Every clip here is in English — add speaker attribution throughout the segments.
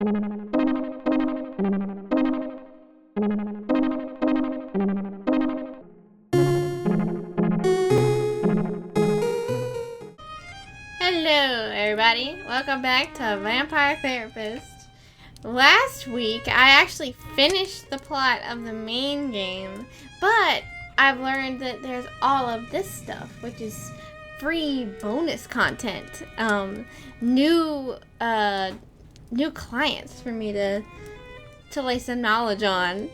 Speaker 1: Hello, everybody. Welcome back to Vampire Therapist. Last week, I actually finished the plot of the main game, but I've learned that there's all of this stuff, which is free bonus content. New clients for me to lay some knowledge on.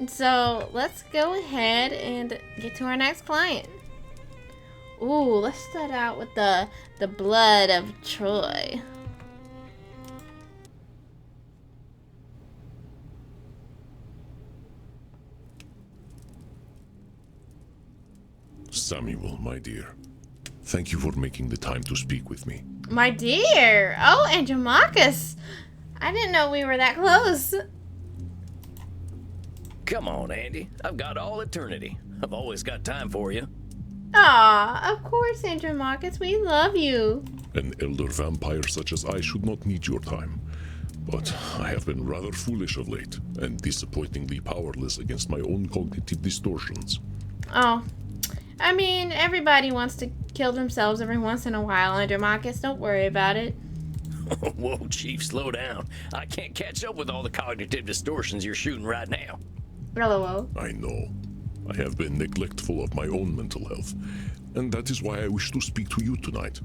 Speaker 1: So let's go ahead and get to our next client. Ooh, let's start out with the blood of Troy.
Speaker 2: Samuel, my dear, thank you for making the time to speak with me.
Speaker 1: My dear! Oh, Andromachus! I didn't know we were that close.
Speaker 3: Come on, Andy. I've got all eternity. I've always got time for you.
Speaker 1: Aw, of course, Andromachus. We love you.
Speaker 2: An elder vampire such as I should not need your time. But I have been rather foolish of late, and disappointingly powerless against my own cognitive distortions.
Speaker 1: Oh, I mean, everybody wants to kill themselves every once in a while, Andromachus. Don't worry about it.
Speaker 3: Whoa, Chief, slow down. I can't catch up with all the cognitive distortions you're shooting right now.
Speaker 1: LOL.
Speaker 2: I know. I have been neglectful of my own mental health, and that is why I wish to speak to you tonight.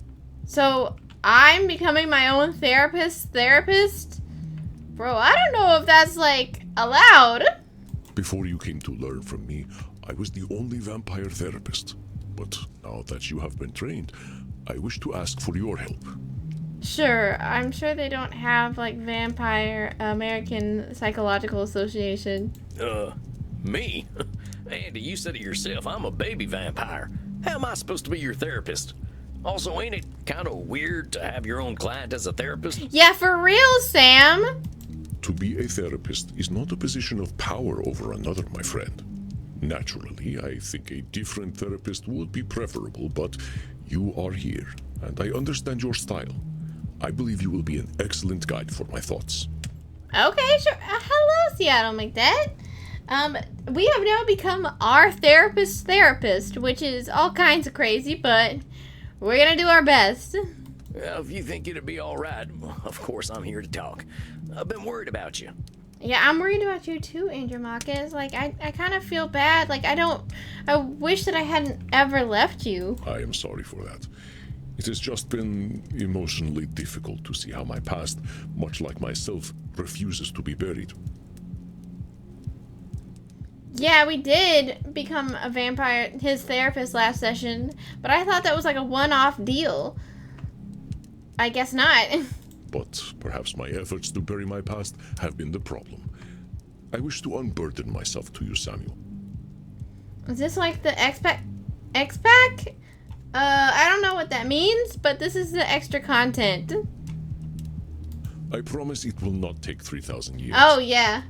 Speaker 1: So, I'm becoming my own therapist? Bro, I don't know if that's, like, allowed.
Speaker 2: Before you came to learn from me, I was the only vampire therapist. But now that you have been trained, I wish to ask for your help.
Speaker 1: Sure, I'm sure they don't have, like, Vampire American Psychological Association.
Speaker 3: Me? Andy, you said it yourself. I'm a baby vampire. How am I supposed to be your therapist? Also, ain't it kind of weird to have your own client as a therapist?
Speaker 1: Yeah, for real, Sam!
Speaker 2: To be a therapist is not a position of power over another, my friend. Naturally, I think a different therapist would be preferable, but you are here, and I understand your style. I believe you will be an excellent guide for my thoughts.
Speaker 1: Okay, sure. Hello, Seattle McDad. We have now become our therapist, which is all kinds of crazy, but we're gonna do our best.
Speaker 3: Well, if you think it'd be all right, of course I'm here to talk. I've been worried about you.
Speaker 1: Yeah, I'm worried about you too, Andromachus. Like, I kind of feel bad. Like, I wish that I hadn't ever left you.
Speaker 2: I am sorry for that. It has just been emotionally difficult to see how my past, much like myself, refuses to be buried.
Speaker 1: Yeah, we did become a vampire, his therapist last session, but I thought that was like a one-off deal. I guess not.
Speaker 2: But perhaps my efforts to bury my past have been the problem. I wish to unburden myself to you, Samuel.
Speaker 1: Is this like the X-Pack? X-Pack? I don't know what that means, but this is the extra content.
Speaker 2: I promise it will not take 3,000 years.
Speaker 1: Oh, yeah.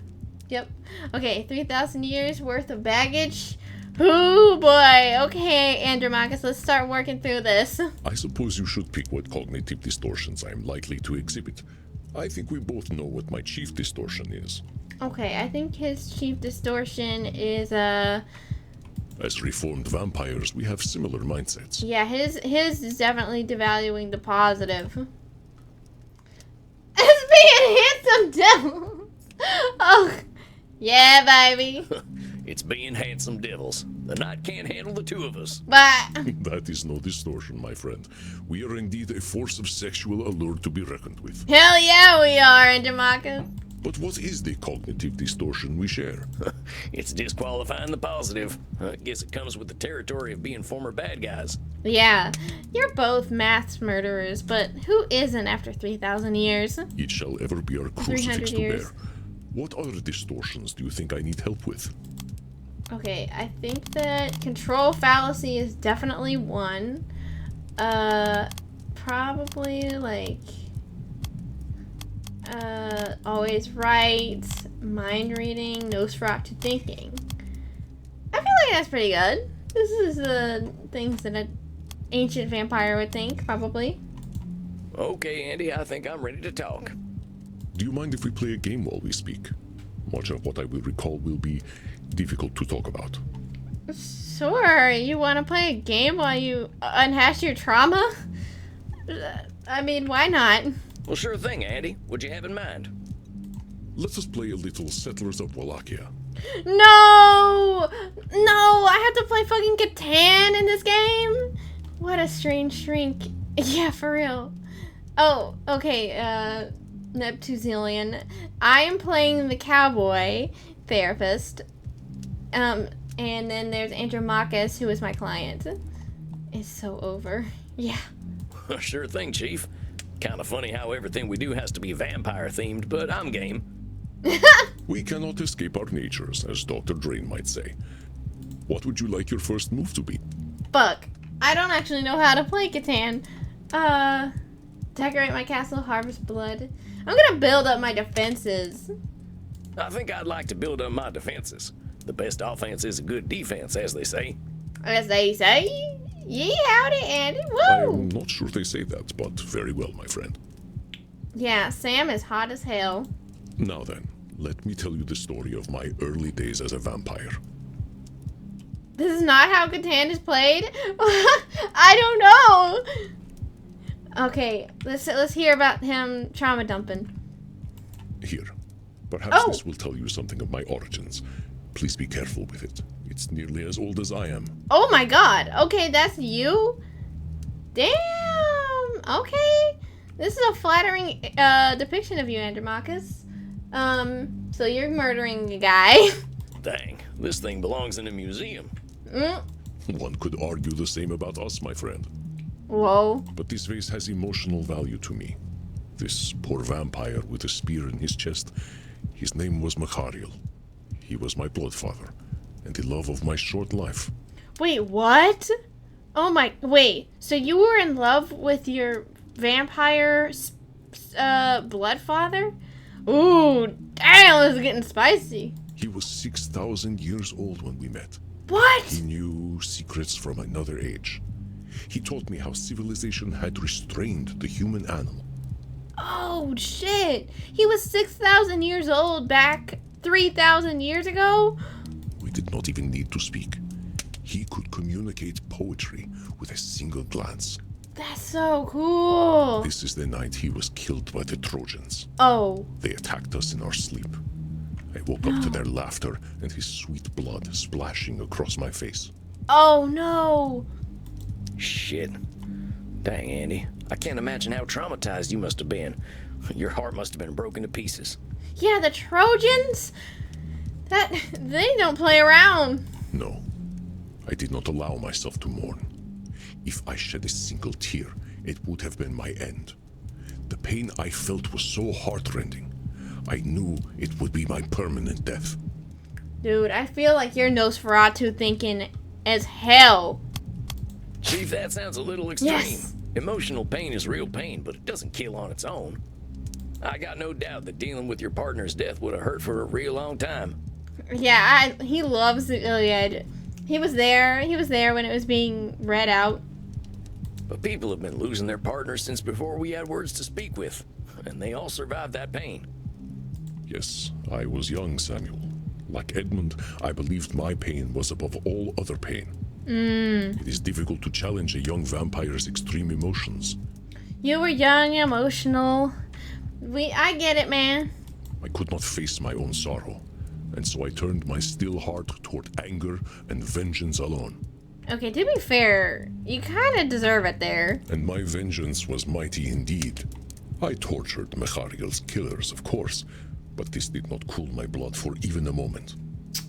Speaker 1: Yep. Okay, 3,000 years worth of baggage. Ooh, boy. Okay, Andromachus, let's start working through this.
Speaker 2: I suppose you should pick what cognitive distortions I am likely to exhibit. I think we both know what my chief distortion is.
Speaker 1: Okay, I think his chief distortion is,
Speaker 2: As reformed vampires, we have similar mindsets.
Speaker 1: yeah, his is definitely devaluing the positive. As being handsome devils. Oh, yeah, baby.
Speaker 3: It's being handsome devils. The night can't handle the two of us.
Speaker 1: But
Speaker 2: That is no distortion, my friend. We are indeed a force of sexual allure to be reckoned with.
Speaker 1: hell yeah, we are, Andromachus.
Speaker 2: But what is the cognitive distortion we share?
Speaker 3: It's disqualifying the positive. I guess it comes with the territory of being former bad guys.
Speaker 1: Yeah, you're both mass murderers, but who isn't after 3,000 years?
Speaker 2: It shall ever be our
Speaker 1: 300
Speaker 2: crucifix to
Speaker 1: years.
Speaker 2: bear. What other distortions do you think I need help with?
Speaker 1: Okay, I think that control fallacy is definitely one. Probably like always right, mind reading, Nosferatu thinking. I feel like that's pretty good. This is the things that an ancient vampire would think, probably.
Speaker 3: Okay, Andy, I think I'm ready to talk.
Speaker 2: Do you mind if we play a game while we speak? Much of what I will recall will be difficult to talk about.
Speaker 1: Sure, you want to play a game while you unhash your trauma? I mean, why not?
Speaker 3: Well, sure thing, Andy. What'd you have in mind?
Speaker 2: Let us play a little Settlers of Wallachia.
Speaker 1: No! No, I have to play fucking Catan in this game? What a strange shrink. Yeah, for real. Oh, okay, Neptuzilian. I am playing the cowboy therapist. And then there's Andromachus, who is my client. It's so over. Yeah.
Speaker 3: Sure thing, Chief. Kind of funny how everything we do has to be vampire themed, but I'm game.
Speaker 2: We cannot escape our natures, as Dr. Drain might say. What would you like your first move to be?
Speaker 1: Fuck. I don't actually know how to play Catan. Decorate my castle, harvest blood. I'm gonna build up my defenses.
Speaker 3: I think I'd like to build up my defenses. The best offense is a good defense, as they say.
Speaker 1: As they say. Yeah, howdy, Andy.
Speaker 2: I
Speaker 1: Woo!
Speaker 2: am not sure they say that, but very well, my friend.
Speaker 1: Yeah, Sam is hot as hell.
Speaker 2: Now then, let me tell you the story of my early days as a vampire.
Speaker 1: This is not how Catan is played? I don't know. Okay, let's hear about him trauma dumping.
Speaker 2: Here. Perhaps this will tell you something of my origins. Please be careful with it. It's nearly as old as I am.
Speaker 1: Oh my god. Okay, that's you? Damn. Okay. This is a flattering depiction of you, Andromachus. So you're murdering a guy.
Speaker 3: Dang, this thing belongs in a museum.
Speaker 2: One could argue the same about us, my friend.
Speaker 1: Whoa.
Speaker 2: But this vase has emotional value to me. This poor vampire with a spear in his chest, his name was Machariel. He was my bloodfather, and the love of my short life.
Speaker 1: Wait, what? Oh my, wait. So you were in love with your vampire bloodfather? Ooh, damn, this is getting spicy.
Speaker 2: He was 6,000 years old when we met.
Speaker 1: What?
Speaker 2: He knew secrets from another age. He taught me how civilization had restrained the human animal.
Speaker 1: Oh, shit. He was 6,000 years old back 3,000 years ago?
Speaker 2: We did not even need to speak. He could communicate poetry with a single glance.
Speaker 1: That's so cool.
Speaker 2: This is the night he was killed by the Trojans.
Speaker 1: Oh.
Speaker 2: They attacked us in our sleep. I woke up to their laughter and his sweet blood splashing across my face.
Speaker 1: Oh, no.
Speaker 3: Shit. Dang, Andy. I can't imagine how traumatized you must have been. Your heart must have been broken to pieces.
Speaker 1: Yeah, the Trojans? They don't play around.
Speaker 2: No, I did not allow myself to mourn. If I shed a single tear, it would have been my end. The pain I felt was so heartrending. I knew it would be my permanent death.
Speaker 1: Dude, I feel like you're Nosferatu thinking as hell.
Speaker 3: Chief, that sounds a little extreme.
Speaker 1: Yes.
Speaker 3: Emotional pain is real pain, but it doesn't kill on its own. I got no doubt that dealing with your partner's death would have hurt for a real long time.
Speaker 1: Yeah, he loves the Iliad. He was there when it was being read out.
Speaker 3: But people have been losing their partners since before we had words to speak with, and they all survived that pain.
Speaker 2: Yes, I was young, Samuel. Like Edmund, I believed my pain was above all other pain. It is difficult to challenge a young vampire's extreme emotions.
Speaker 1: You were young, emotional. I get it, man.
Speaker 2: I could not face my own sorrow, and so I turned my still heart toward anger and vengeance alone.
Speaker 1: Okay, to be fair, you kind of deserve it there.
Speaker 2: And my vengeance was mighty indeed. I tortured Mechariel's killers, of course, but this did not cool my blood for even a moment.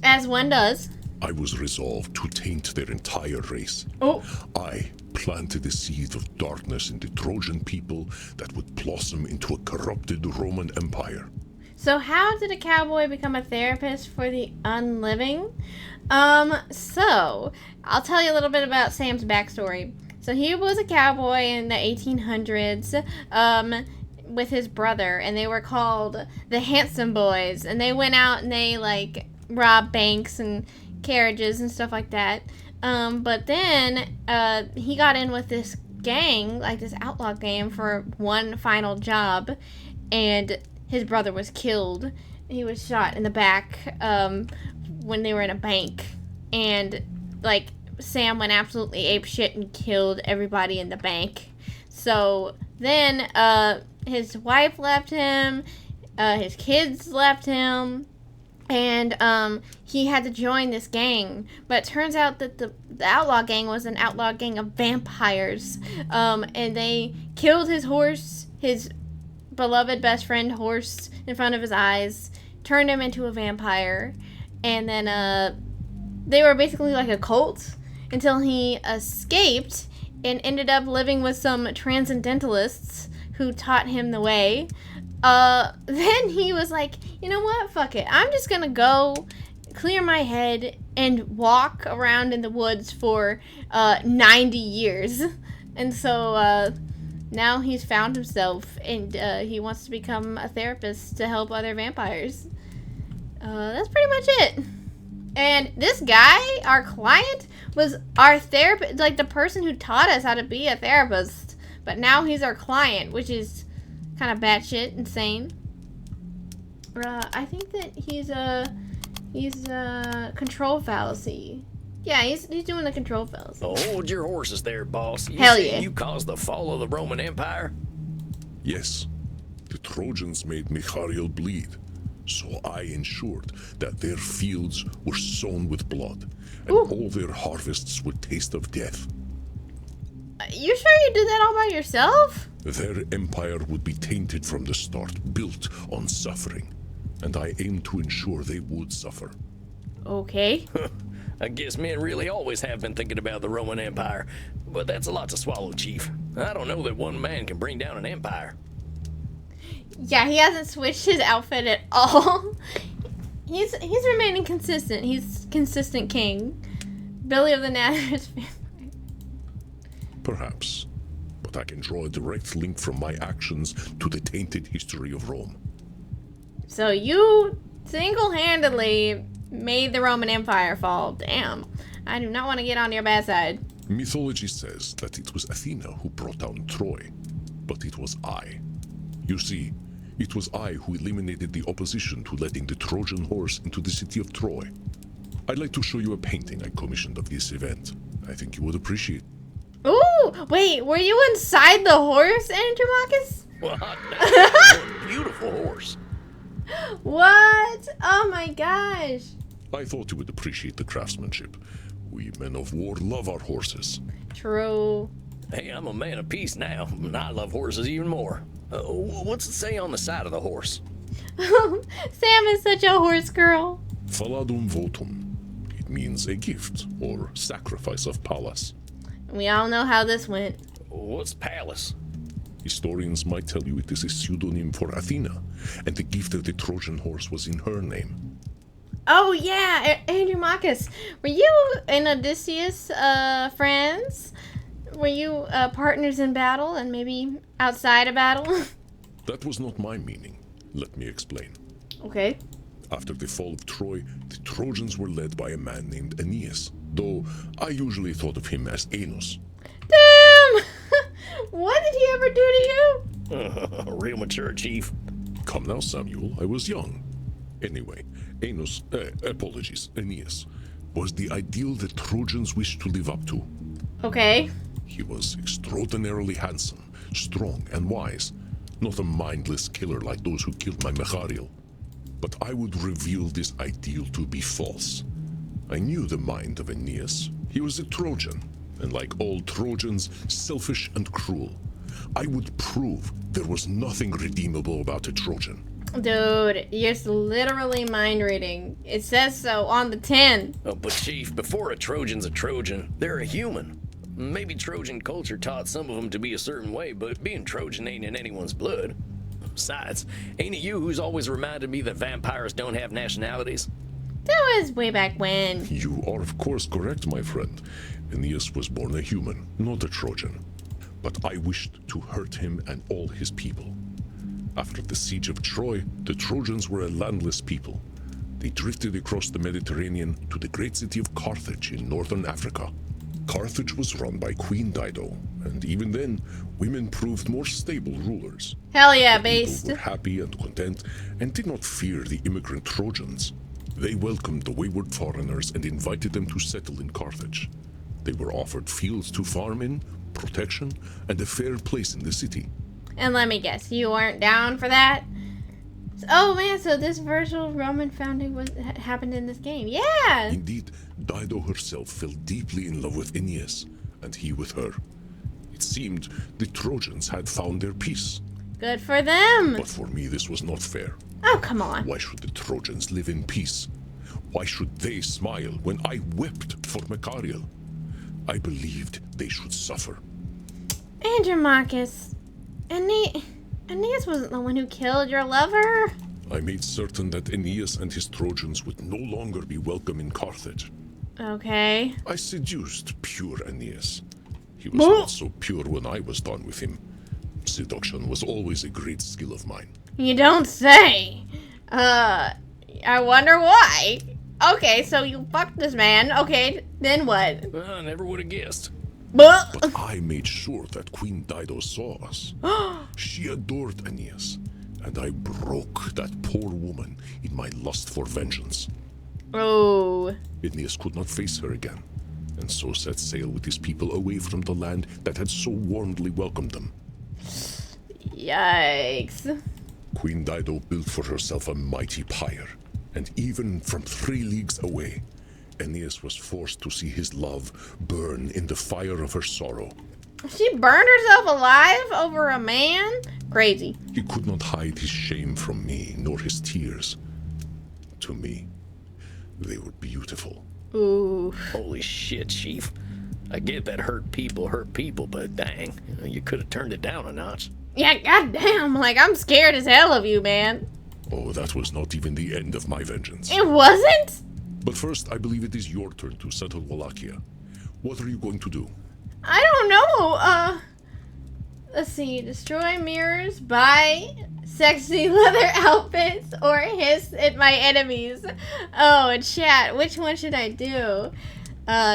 Speaker 1: As one does.
Speaker 2: I was resolved to taint their entire race.
Speaker 1: Oh.
Speaker 2: I planted a seed of darkness in the Trojan people that would blossom into a corrupted Roman Empire.
Speaker 1: So how did a cowboy become a therapist for the unliving? So I'll tell you a little bit about Sam's backstory. So he was a cowboy in the 1800s, with his brother, and they were called the Handsome Boys, and they went out and they like robbed banks and carriages and stuff like that. But then he got in with this gang, like this outlaw gang, for one final job, and his brother was killed. He was shot in the back when they were in a bank. And, like, Sam went absolutely apeshit and killed everybody in the bank. So then his wife left him, his kids left him, and he had to join this gang. But it turns out that the outlaw gang was an outlaw gang of vampires, and they killed his horse, his beloved best friend horse, in front of his eyes, turned him into a vampire, and then they were basically like a cult until he escaped and ended up living with some transcendentalists who taught him the way. Then he was like, you know what, fuck it, I'm just gonna go clear my head and walk around in the woods for 90 years. And so now he's found himself, and he wants to become a therapist to help other vampires. That's pretty much it. And this guy, our client, was our therapist, like the person who taught us how to be a therapist. But now he's our client, which is kind of batshit insane. I think that he's a control fallacy. Yeah, he's doing the control fallacy.
Speaker 3: Hold your horses there, boss. You
Speaker 1: Hell
Speaker 3: say
Speaker 1: yeah.
Speaker 3: You caused the fall of the Roman Empire?
Speaker 2: Yes, the Trojans made Michariel bleed, so I ensured that their fields were sown with blood, and all their harvests would taste of death.
Speaker 1: You sure you did that all by yourself?
Speaker 2: Their empire would be tainted from the start, built on suffering, and I aimed to ensure they would suffer.
Speaker 1: Okay.
Speaker 3: I guess men really always have been thinking about the Roman Empire, but that's a lot to swallow, Chief. I don't know that one man can bring down an empire.
Speaker 1: Yeah, he hasn't switched his outfit at all. He's remaining consistent. He's consistent king. Billy of the Nazareth.
Speaker 2: Perhaps, but I can draw a direct link from my actions to the tainted history of Rome.
Speaker 1: So you single-handedly made the Roman Empire fall. Damn. I do not want to get on your bad side.
Speaker 2: Mythology says that it was Athena who brought down Troy, but it was I. You see, it was I who eliminated the opposition to letting the Trojan horse into the city of Troy. I'd like to show you a painting I commissioned of this event. I think you would appreciate.
Speaker 1: Ooh, wait, were you inside the horse, Andromachus?
Speaker 3: What? Beautiful horse.
Speaker 1: What? Oh my gosh.
Speaker 2: I thought you would appreciate the craftsmanship. We men of war love our horses.
Speaker 1: True.
Speaker 3: Hey, I'm a man of peace now, and I love horses even more. What's it say on the side of the horse?
Speaker 1: Sam is such a horse girl.
Speaker 2: Faladum votum. It means a gift or sacrifice of Pallas.
Speaker 1: We all know how this went.
Speaker 3: What's Pallas?
Speaker 2: Historians might tell you it is a pseudonym for Athena, and the gift of the Trojan horse was in her name.
Speaker 1: Oh yeah, Andromachus. Were you and Odysseus friends? Were you partners in battle and maybe outside of battle?
Speaker 2: That was not my meaning. Let me explain.
Speaker 1: Okay.
Speaker 2: After the fall of Troy, the Trojans were led by a man named Aeneas, though I usually thought of him as Enos.
Speaker 1: Damn! What did he ever do to you?
Speaker 3: Real mature, Chief.
Speaker 2: Come now, Samuel, I was young. Anyway, Aeneas was the ideal the Trojans wished to live up to.
Speaker 1: Okay.
Speaker 2: He was extraordinarily handsome, strong, and wise, not a mindless killer like those who killed my Michariel. But I would reveal this ideal to be false. I knew the mind of Aeneas. He was a Trojan, and like all Trojans, selfish and cruel. I would prove there was nothing redeemable about a Trojan.
Speaker 1: Dude, you're literally mind reading. It says so on the tin.
Speaker 3: Oh, but Chief, before a Trojan's a Trojan, they're a human. Maybe Trojan culture taught some of them to be a certain way, but being Trojan ain't in anyone's blood. Besides, ain't it you who's always reminded me that vampires don't have nationalities?
Speaker 1: That was way back when.
Speaker 2: You are of course correct, my friend. Aeneas was born a human, not a Trojan. But I wished to hurt him and all his people. After the siege of Troy, the Trojans were a landless people. They drifted across the Mediterranean to the great city of Carthage in northern Africa. Carthage was run by Queen Dido, and even then, women proved more stable rulers.
Speaker 1: Hell yeah,
Speaker 2: People
Speaker 1: based.
Speaker 2: were happy and content, and did not fear the immigrant Trojans. They welcomed the wayward foreigners and invited them to settle in Carthage. They were offered fields to farm in, protection, and a fair place in the city.
Speaker 1: And let me guess, you weren't down for that? Oh man, so this virtual Roman founding happened in this game. Yeah!
Speaker 2: Indeed, Dido herself fell deeply in love with Aeneas, and he with her. It seemed the Trojans had found their peace.
Speaker 1: Good for them!
Speaker 2: But for me, this was not fair.
Speaker 1: Oh, come on.
Speaker 2: Why should the Trojans live in peace? Why should they smile when I wept for Macariel? I believed they should suffer.
Speaker 1: Andromachus, Aeneas wasn't the one who killed your lover.
Speaker 2: I made certain that Aeneas and his Trojans would no longer be welcome in Carthage.
Speaker 1: Okay.
Speaker 2: I seduced pure Aeneas. He was not so pure when I was done with him. Seduction was always a great skill of mine.
Speaker 1: You don't say. I wonder why. Okay, so you fucked this man. Okay, then what?
Speaker 3: I never would have guessed.
Speaker 1: But
Speaker 2: But I made sure that Queen Dido saw us. She adored Aeneas, and I broke that poor woman in my lust for vengeance.
Speaker 1: oh,
Speaker 2: Aeneas could not face her again, and so set sail with his people away from the land that had so warmly welcomed them.
Speaker 1: yikes.
Speaker 2: Queen Dido built for herself a mighty pyre, and even from 3 leagues away, Aeneas was forced to see his love burn in the fire of her sorrow.
Speaker 1: She burned herself alive over a man? Crazy.
Speaker 2: He could not hide his shame from me, nor his tears. To me, they were beautiful.
Speaker 1: Ooh.
Speaker 3: Holy shit, Chief. I get that hurt people, but dang, you could have turned it down a notch.
Speaker 1: Yeah, goddamn. Like, I'm scared as hell of you, man.
Speaker 2: Oh, that was not even the end of my vengeance.
Speaker 1: It wasn't?
Speaker 2: But first, I believe it is your turn to settle Wallachia. What are you going to do?
Speaker 1: I don't know. Let's see. Destroy mirrors, buy sexy leather outfits, or hiss at my enemies. Oh, chat. Which one should I do?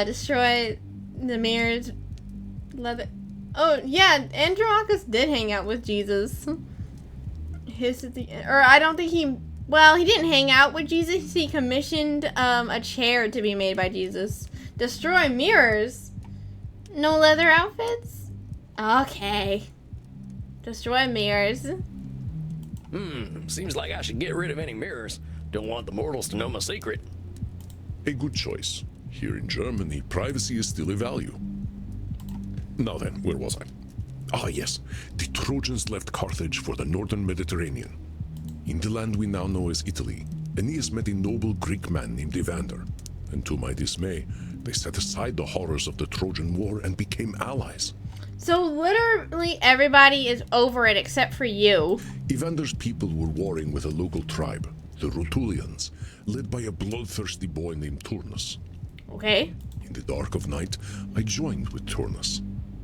Speaker 1: Destroy the mirrors, leather. Oh, yeah. Andromachus did hang out with Jesus. Hiss at the or I don't think he. Well, he didn't hang out with Jesus. He commissioned a chair to be made by Jesus. Destroy mirrors. No leather outfits? Okay. Destroy mirrors.
Speaker 3: Seems like I should get rid of any mirrors. Don't want the mortals to know my secret.
Speaker 2: A good choice. Here in Germany, privacy is still a value. Now then, where was I? Ah, yes. The Trojans left Carthage for the northern Mediterranean. In the land we now know as Italy, Aeneas met a noble Greek man named Evander, and to my dismay, they set aside the horrors of the Trojan War and became allies.
Speaker 1: So literally everybody is over it except for you.
Speaker 2: Evander's people were warring with a local tribe, the Rutulians, led by a bloodthirsty boy named Turnus.
Speaker 1: Okay.
Speaker 2: In the dark of night, I joined with Turnus.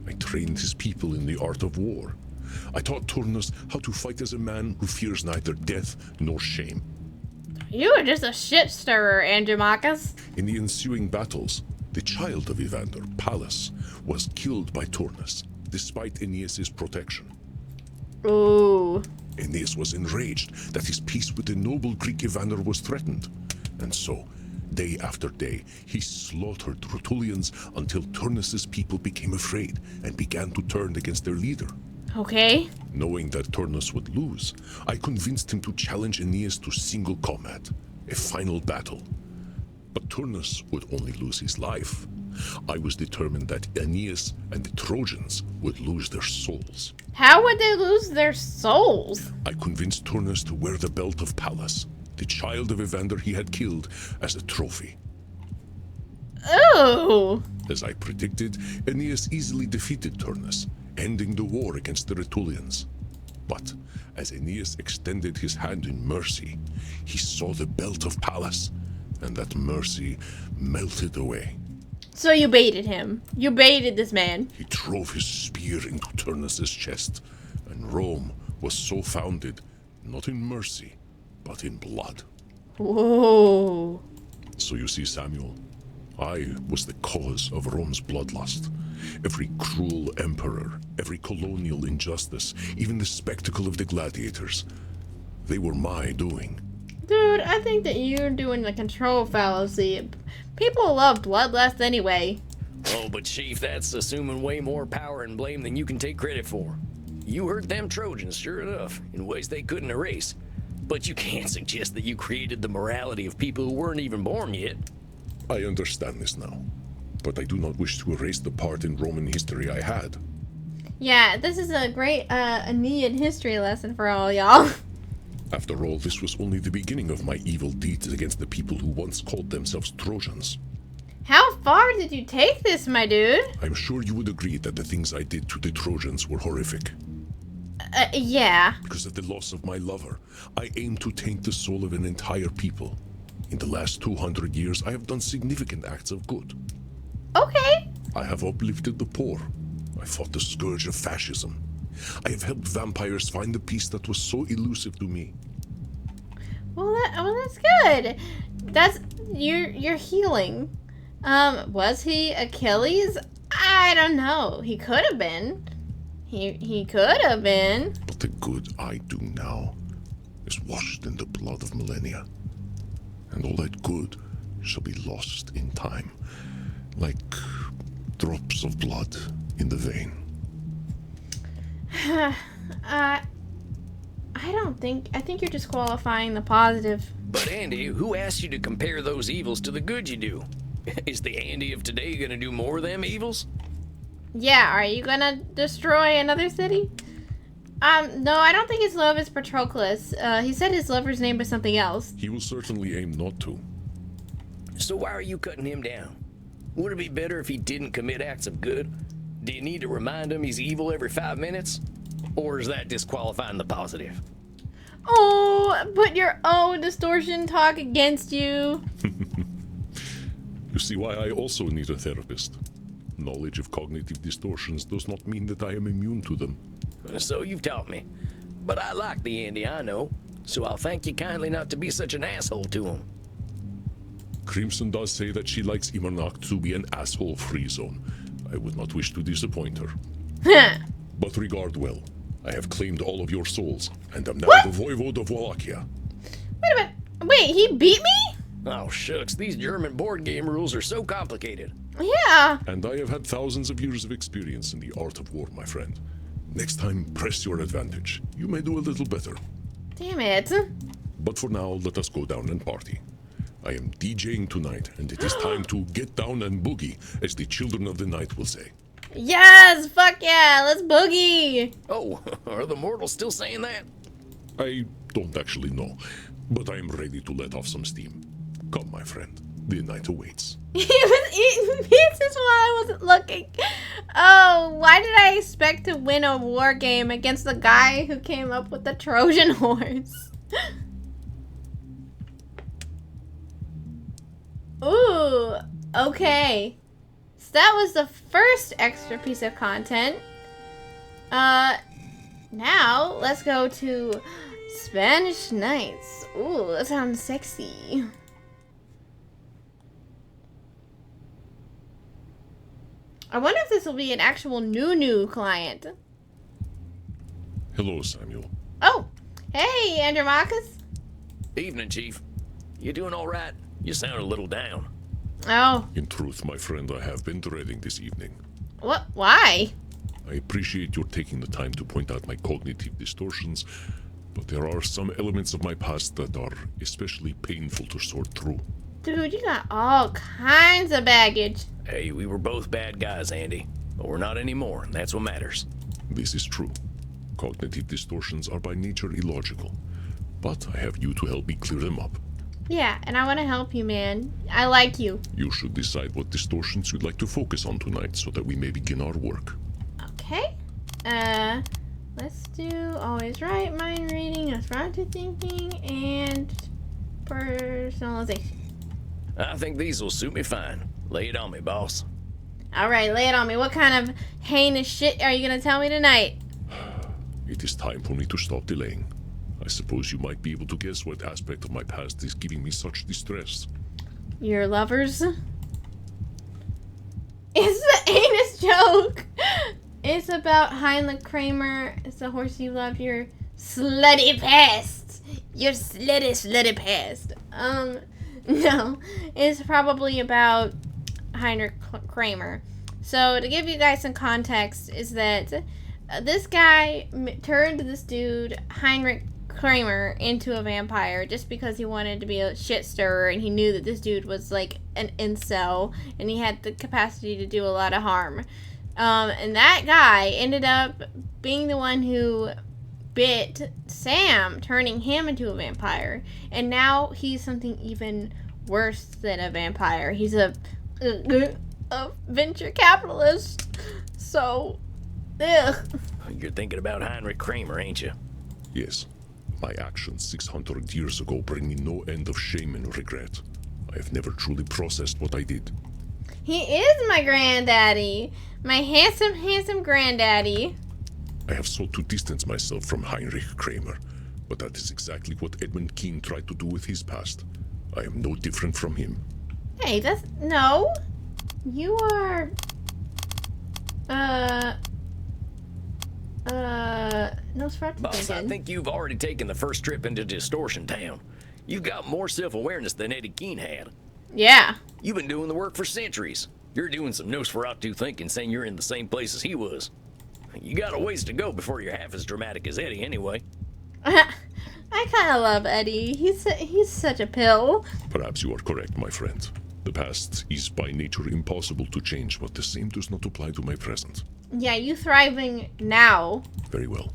Speaker 2: I trained his people in the art of war. I taught Turnus how to fight as a man who fears neither death nor shame.
Speaker 1: You are just a shit stirrer, Andromachus.
Speaker 2: In the ensuing battles, the child of Evander, Pallas, was killed by Turnus, despite Aeneas' protection.
Speaker 1: Ooh.
Speaker 2: Aeneas was enraged that his peace with the noble Greek Evander was threatened, and so, day after day, he slaughtered Rutulians until Turnus' people became afraid and began to turn against their leader.
Speaker 1: Okay.
Speaker 2: Knowing that Turnus would lose, I convinced him to challenge Aeneas to single combat, a final battle. But Turnus would only lose his life. I was determined that Aeneas and the Trojans would lose their souls.
Speaker 1: How would they lose their souls?
Speaker 2: I convinced Turnus to wear the belt of Pallas, the child of Evander he had killed, as a trophy.
Speaker 1: Ooh.
Speaker 2: As I predicted, Aeneas easily defeated Turnus, ending the war against the Rutulians. But as Aeneas extended his hand in mercy, he saw the belt of Pallas, and that mercy melted away.
Speaker 1: So you baited him. You baited this man.
Speaker 2: He drove his spear into Turnus' chest, and Rome was so founded, not in mercy, but in blood.
Speaker 1: Whoa.
Speaker 2: So you see, Samuel, I was the cause of Rome's bloodlust. Every cruel emperor, every colonial injustice, even the spectacle of the gladiators, they were my doing.
Speaker 1: Dude, I think that you're doing the control fallacy. People love bloodlust anyway.
Speaker 3: Oh, but Chief, that's assuming way more power and blame than you can take credit for. You hurt them Trojans, sure enough, in ways they couldn't erase. But you can't suggest that you created the morality of people who weren't even born yet.
Speaker 2: I understand this now, but I do not wish to erase the part in Roman history I had.
Speaker 1: Yeah, this is a great Aeneid history lesson for all y'all.
Speaker 2: After all, this was only the beginning of my evil deeds against the people who once called themselves Trojans.
Speaker 1: How far did you take this, my dude?
Speaker 2: I'm sure you would agree that the things I did to the Trojans were horrific.
Speaker 1: Yeah.
Speaker 2: Because of the loss of my lover, I aim to taint the soul of an entire people. In the last 200 years, I have done significant acts of good.
Speaker 1: Okay.
Speaker 2: I have uplifted the poor. I fought the scourge of fascism. I have helped vampires find the peace that was so elusive to me.
Speaker 1: Well, that's good. That's you're healing. Was he Achilles? I don't know. He could have been. He could have been.
Speaker 2: But the good I do now is washed in the blood of millennia. And all that good shall be lost in time, like drops of blood in the vein.
Speaker 1: I think you're disqualifying the positive.
Speaker 3: But Andy, who asked you to compare those evils to the good you do? Is the Andy of today gonna do more of them evils?
Speaker 1: Yeah, are you gonna destroy another city? No, I don't think his love is Patroclus. He said his lover's name was something else.
Speaker 2: He will certainly aim not to.
Speaker 3: So why are you cutting him down? Would it be better if he didn't commit acts of good? Do you need to remind him he's evil every 5 minutes? Or is that disqualifying the positive?
Speaker 1: Oh, put your own distortion talk against you.
Speaker 2: You see why I also need a therapist. Knowledge of cognitive distortions does not mean that I am immune to them.
Speaker 3: So you've taught me. But I like the Andy I know, so I'll thank you kindly not to be such an asshole to him.
Speaker 2: Crimson does say that she likes Imarnak to be an asshole-free zone. I would not wish to disappoint her. But regard well. I have claimed all of your souls, and am now the Voivode of Wallachia.
Speaker 1: Wait a minute. Wait, he beat me?
Speaker 3: Oh, shucks, these German board game rules are so complicated.
Speaker 1: Yeah.
Speaker 2: And I have had thousands of years of experience in the art of war, my friend. Next time, press your advantage. You may do a little better.
Speaker 1: Damn it.
Speaker 2: But for now, let us go down and party. I am DJing tonight, and it is time to get down and boogie, as the children of the night will say.
Speaker 1: Yes, fuck yeah, let's boogie.
Speaker 3: Oh, are the mortals still saying that?
Speaker 2: I don't actually know, but I am ready to let off some steam. Come, my friend, the night awaits.
Speaker 1: He was eating pizzas while I wasn't looking. Oh, why did I expect to win a war game against the guy who came up with the Trojan horse? Ooh, okay. So that was the first extra piece of content. Now let's go to Spanish Nights. Ooh, that sounds sexy. I wonder if this will be an actual new client.
Speaker 2: Hello, Samuel.
Speaker 1: Oh, hey, Andromachus.
Speaker 3: Evening, Chief. You doing all right? You sound a little down.
Speaker 1: Oh,
Speaker 2: In truth, my friend, I have been dreading this evening.
Speaker 1: what? Why?
Speaker 2: I appreciate your taking the time to point out my cognitive distortions, but there are some elements of my past that are especially painful to sort through.
Speaker 1: Dude, you got all kinds of baggage.
Speaker 3: Hey, we were both bad guys, Andy. But we're not anymore, and that's what matters.
Speaker 2: This is true. Cognitive distortions are by nature illogical, but I have you to help me clear them up.
Speaker 1: Yeah, and I want to help you, man. I like you.
Speaker 2: You should decide what distortions you'd like to focus on tonight so that we may begin our work.
Speaker 1: Okay. Let's do always right, mind reading, abstracted thinking, and personalization.
Speaker 3: I think these will suit me fine. Lay it on me, boss.
Speaker 1: Alright, lay it on me. What kind of heinous shit are you gonna tell me tonight?
Speaker 2: It is time for me to stop delaying. I suppose you might be able to guess what aspect of my past is giving me such distress.
Speaker 1: Your lovers? It's the anus joke. It's about Heinrich Kramer. It's the horse you love. Your slutty past. Your slutty past. No. It's probably about Heinrich Kramer. So to give you guys some context is that this guy turned this dude, Heinrich Kramer, into a vampire just because he wanted to be a shit stirrer, and he knew that this dude was like an incel and he had the capacity to do a lot of harm. And that guy ended up being the one who bit Sam, turning him into a vampire. And now he's something even worse than a vampire. He's a venture capitalist. So, ugh.
Speaker 3: You're thinking about Heinrich Kramer, ain't you?
Speaker 2: Yes. My actions 600 years ago bring me no end of shame and regret. I have never truly processed what I did.
Speaker 1: He is my granddaddy. My handsome, handsome granddaddy.
Speaker 2: I have sought to distance myself from Heinrich Kramer, but that is exactly what Edmund Keane tried to do with his past. I am no different from him.
Speaker 1: Hey, that's... No. You are... Nosferatu
Speaker 3: Boss, I
Speaker 1: again.
Speaker 3: think you've already taken the first trip into Distortion Town. You've got more self-awareness than Eddie Keane had.
Speaker 1: Yeah.
Speaker 3: You've been doing the work for centuries. You're doing some Nosferatu thinking, saying you're in the same place as he was. You got a ways to go before you're half as dramatic as Eddie, anyway.
Speaker 1: I kind of love Eddie. He's such a pill.
Speaker 2: Perhaps you are correct, my friend. The past is by nature impossible to change, but the same does not apply to my present.
Speaker 1: Yeah, you thriving now.
Speaker 2: Very well.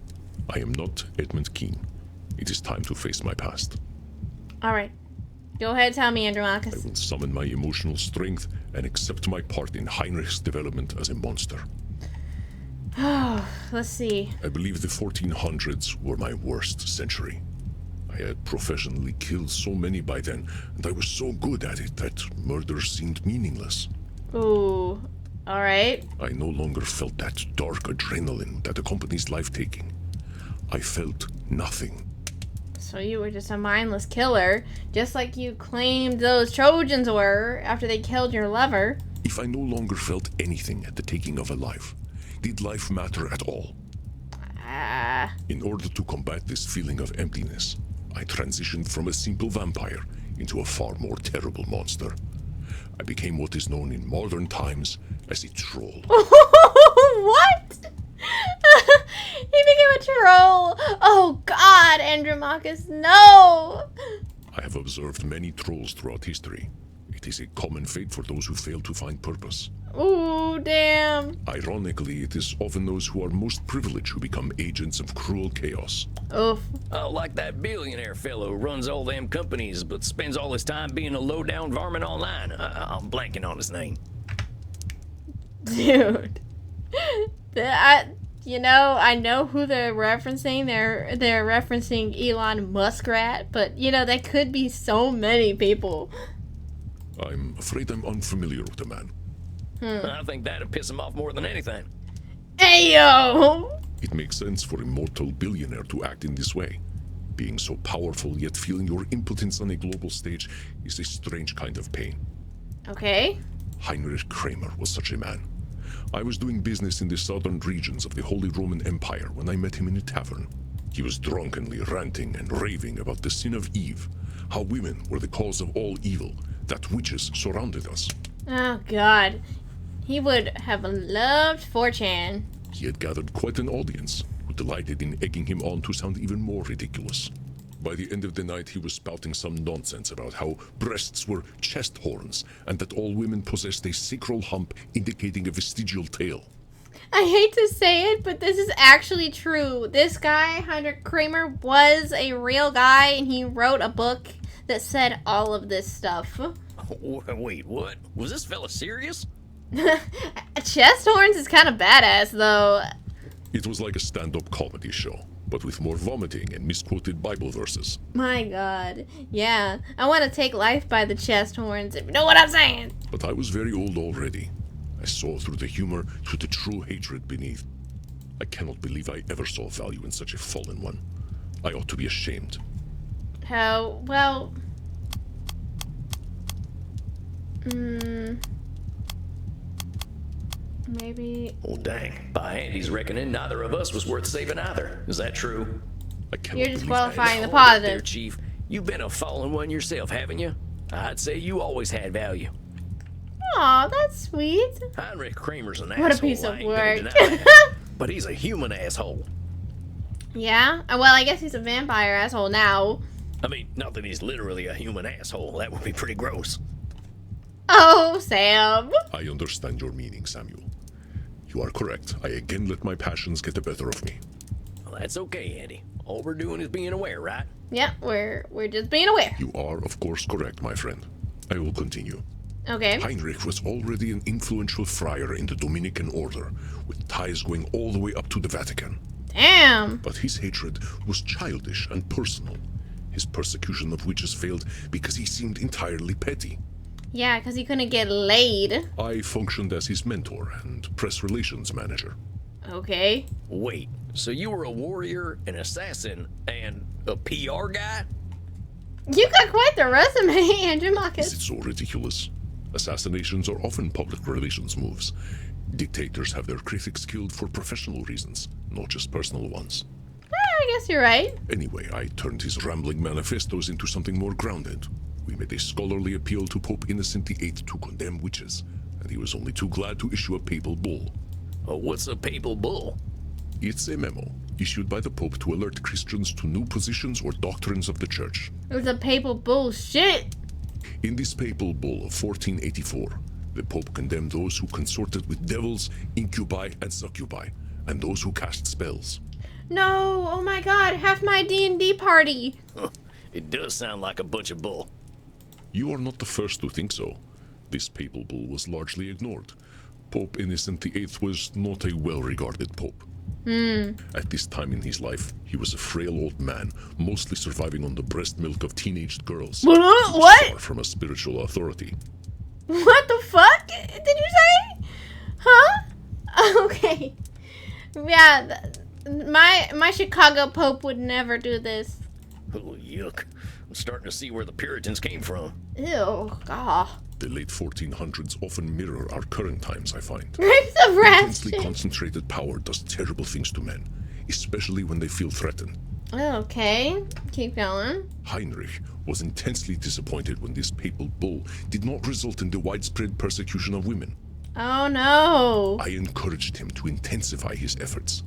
Speaker 2: I am not Edmund Keane. It is time to face my past.
Speaker 1: All right. Go ahead, tell me,
Speaker 2: I
Speaker 1: Andromachus.
Speaker 2: will summon my emotional strength and accept my part in Heinrich's development as a monster.
Speaker 1: Let's see.
Speaker 2: I believe the 1400s were my worst century. I had professionally killed so many by then, and I was so good at it that murder seemed meaningless.
Speaker 1: Ooh. All right.
Speaker 2: I no longer felt that dark adrenaline that accompanies life-taking. I felt nothing.
Speaker 1: So you were just a mindless killer, just like you claimed those Trojans were after they killed your lover.
Speaker 2: If I no longer felt anything at the taking of a life, did life matter at all? In order to combat this feeling of emptiness, I transitioned from a simple vampire into a far more terrible monster. I became what is known in modern times as a troll.
Speaker 1: What? He became a troll. Oh God, Andromachus, no!
Speaker 2: I have observed many trolls throughout history. It is a common fate for those who fail to find purpose.
Speaker 1: Ooh, damn.
Speaker 2: Ironically, it is often those who are most privileged who become agents of cruel chaos.
Speaker 1: Oof.
Speaker 3: Oh, like that billionaire fellow who runs all them companies but spends all his time being a low-down varmint online. I'm blanking on his name.
Speaker 1: Dude. I know who they're referencing. They're referencing Elon Muskrat, but that could be so many people.
Speaker 2: I'm afraid I'm unfamiliar with the man.
Speaker 3: I think that'd piss him off more than anything.
Speaker 1: Ayo!
Speaker 2: It makes sense for a mortal billionaire to act in this way. Being so powerful yet feeling your impotence on a global stage is a strange kind of pain.
Speaker 1: Okay.
Speaker 2: Heinrich Kramer was such a man. I was doing business in the southern regions of the Holy Roman Empire when I met him in a tavern. He was drunkenly ranting and raving about the sin of Eve, how women were the cause of all evil, that witches surrounded us.
Speaker 1: Oh God. He would have loved 4chan.
Speaker 2: He had gathered quite an audience, who delighted in egging him on to sound even more ridiculous. By the end of the night, he was spouting some nonsense about how breasts were chest horns, and that all women possessed a sacral hump indicating a vestigial tail.
Speaker 1: I hate to say it, but this is actually true. This guy, Heinrich Kramer, was a real guy, and he wrote a book that said all of this stuff.
Speaker 3: Wait, what? Was this fella serious?
Speaker 1: Chest horns is kind of badass, though.
Speaker 2: It was like a stand-up comedy show, but with more vomiting and misquoted Bible verses.
Speaker 1: My God. Yeah. I want to take life by the chest horns, if you know what I'm saying.
Speaker 2: But I was very old already. I saw through the humor, through the true hatred beneath. I cannot believe I ever saw value in such a fallen one. I ought to be ashamed.
Speaker 1: How, well... Maybe.
Speaker 3: Well, dang. By Andy's reckoning, neither of us was worth saving either. Is that true?
Speaker 2: I cannot
Speaker 1: You're
Speaker 2: believe
Speaker 1: disqualifying the
Speaker 3: Hold up there,
Speaker 1: positive.
Speaker 3: Chief. You've been a fallen one yourself, haven't you? I'd say you always had value.
Speaker 1: Aw, that's sweet.
Speaker 3: Heinrich Kramer's an
Speaker 1: What a
Speaker 3: asshole.
Speaker 1: piece of
Speaker 3: I ain't
Speaker 1: work.
Speaker 3: gonna deny that. But he's a human asshole.
Speaker 1: Yeah? Well, I guess he's a vampire asshole now.
Speaker 3: I mean, not that he's literally a human asshole. That would be pretty gross.
Speaker 1: Oh, Sam.
Speaker 2: I understand your meaning, Samuel. You are correct. I again let my passions get the better of me.
Speaker 3: Well, that's okay, Andy. All we're doing is being aware, right?
Speaker 1: Yep, we're just being aware.
Speaker 2: You are, of course, correct, my friend. I will continue.
Speaker 1: Okay.
Speaker 2: Heinrich was already an influential friar in the Dominican order, with ties going all the way up to the Vatican.
Speaker 1: Damn.
Speaker 2: But his hatred was childish and personal. His persecution of witches failed because he seemed entirely petty.
Speaker 1: Yeah, because he couldn't get laid.
Speaker 2: I functioned as his mentor and press relations manager.
Speaker 1: Okay.
Speaker 3: Wait, so you were a warrior, an assassin, and a PR guy?
Speaker 1: You got quite the resume, Andrew
Speaker 2: Is
Speaker 1: Marcus.
Speaker 2: it so ridiculous? Assassinations are often public relations moves. Dictators have their critics killed for professional reasons, not just personal ones.
Speaker 1: I guess you're right.
Speaker 2: Anyway, I turned his rambling manifestos into something more grounded. We made a scholarly appeal to Pope Innocent VIII to condemn witches, and he was only too glad to issue a papal bull.
Speaker 3: What's a papal bull?
Speaker 2: It's a memo issued by the Pope to alert Christians to new positions or doctrines of the Church.
Speaker 1: It was a papal bullshit.
Speaker 2: In this papal bull of 1484, the Pope condemned those who consorted with devils, incubi, and succubi, and those who cast spells.
Speaker 1: No, oh my god, half my D&D party.
Speaker 3: It does sound like a bunch of bull.
Speaker 2: You are not the first to think so. This papal bull was largely ignored. Pope Innocent VIII was not a well-regarded pope. At this time in his life, he was a frail old man, mostly surviving on the breast milk of teenaged girls. He was
Speaker 1: What?
Speaker 2: far from a spiritual authority.
Speaker 1: What the fuck did you say? Huh? Okay. Yeah, my Chicago Pope would never do this.
Speaker 3: Oh, yuck. I'm starting to see where the Puritans came from.
Speaker 1: Ew, god.
Speaker 2: The late 1400s often mirror our current times, I find.
Speaker 1: Grapes of
Speaker 2: Intensely
Speaker 1: wrath.
Speaker 2: concentrated power does terrible things to men, especially when they feel threatened.
Speaker 1: Okay, keep going.
Speaker 2: Heinrich was intensely disappointed when this papal bull did not result in the widespread persecution of women.
Speaker 1: Oh no.
Speaker 2: I encouraged him to intensify his efforts.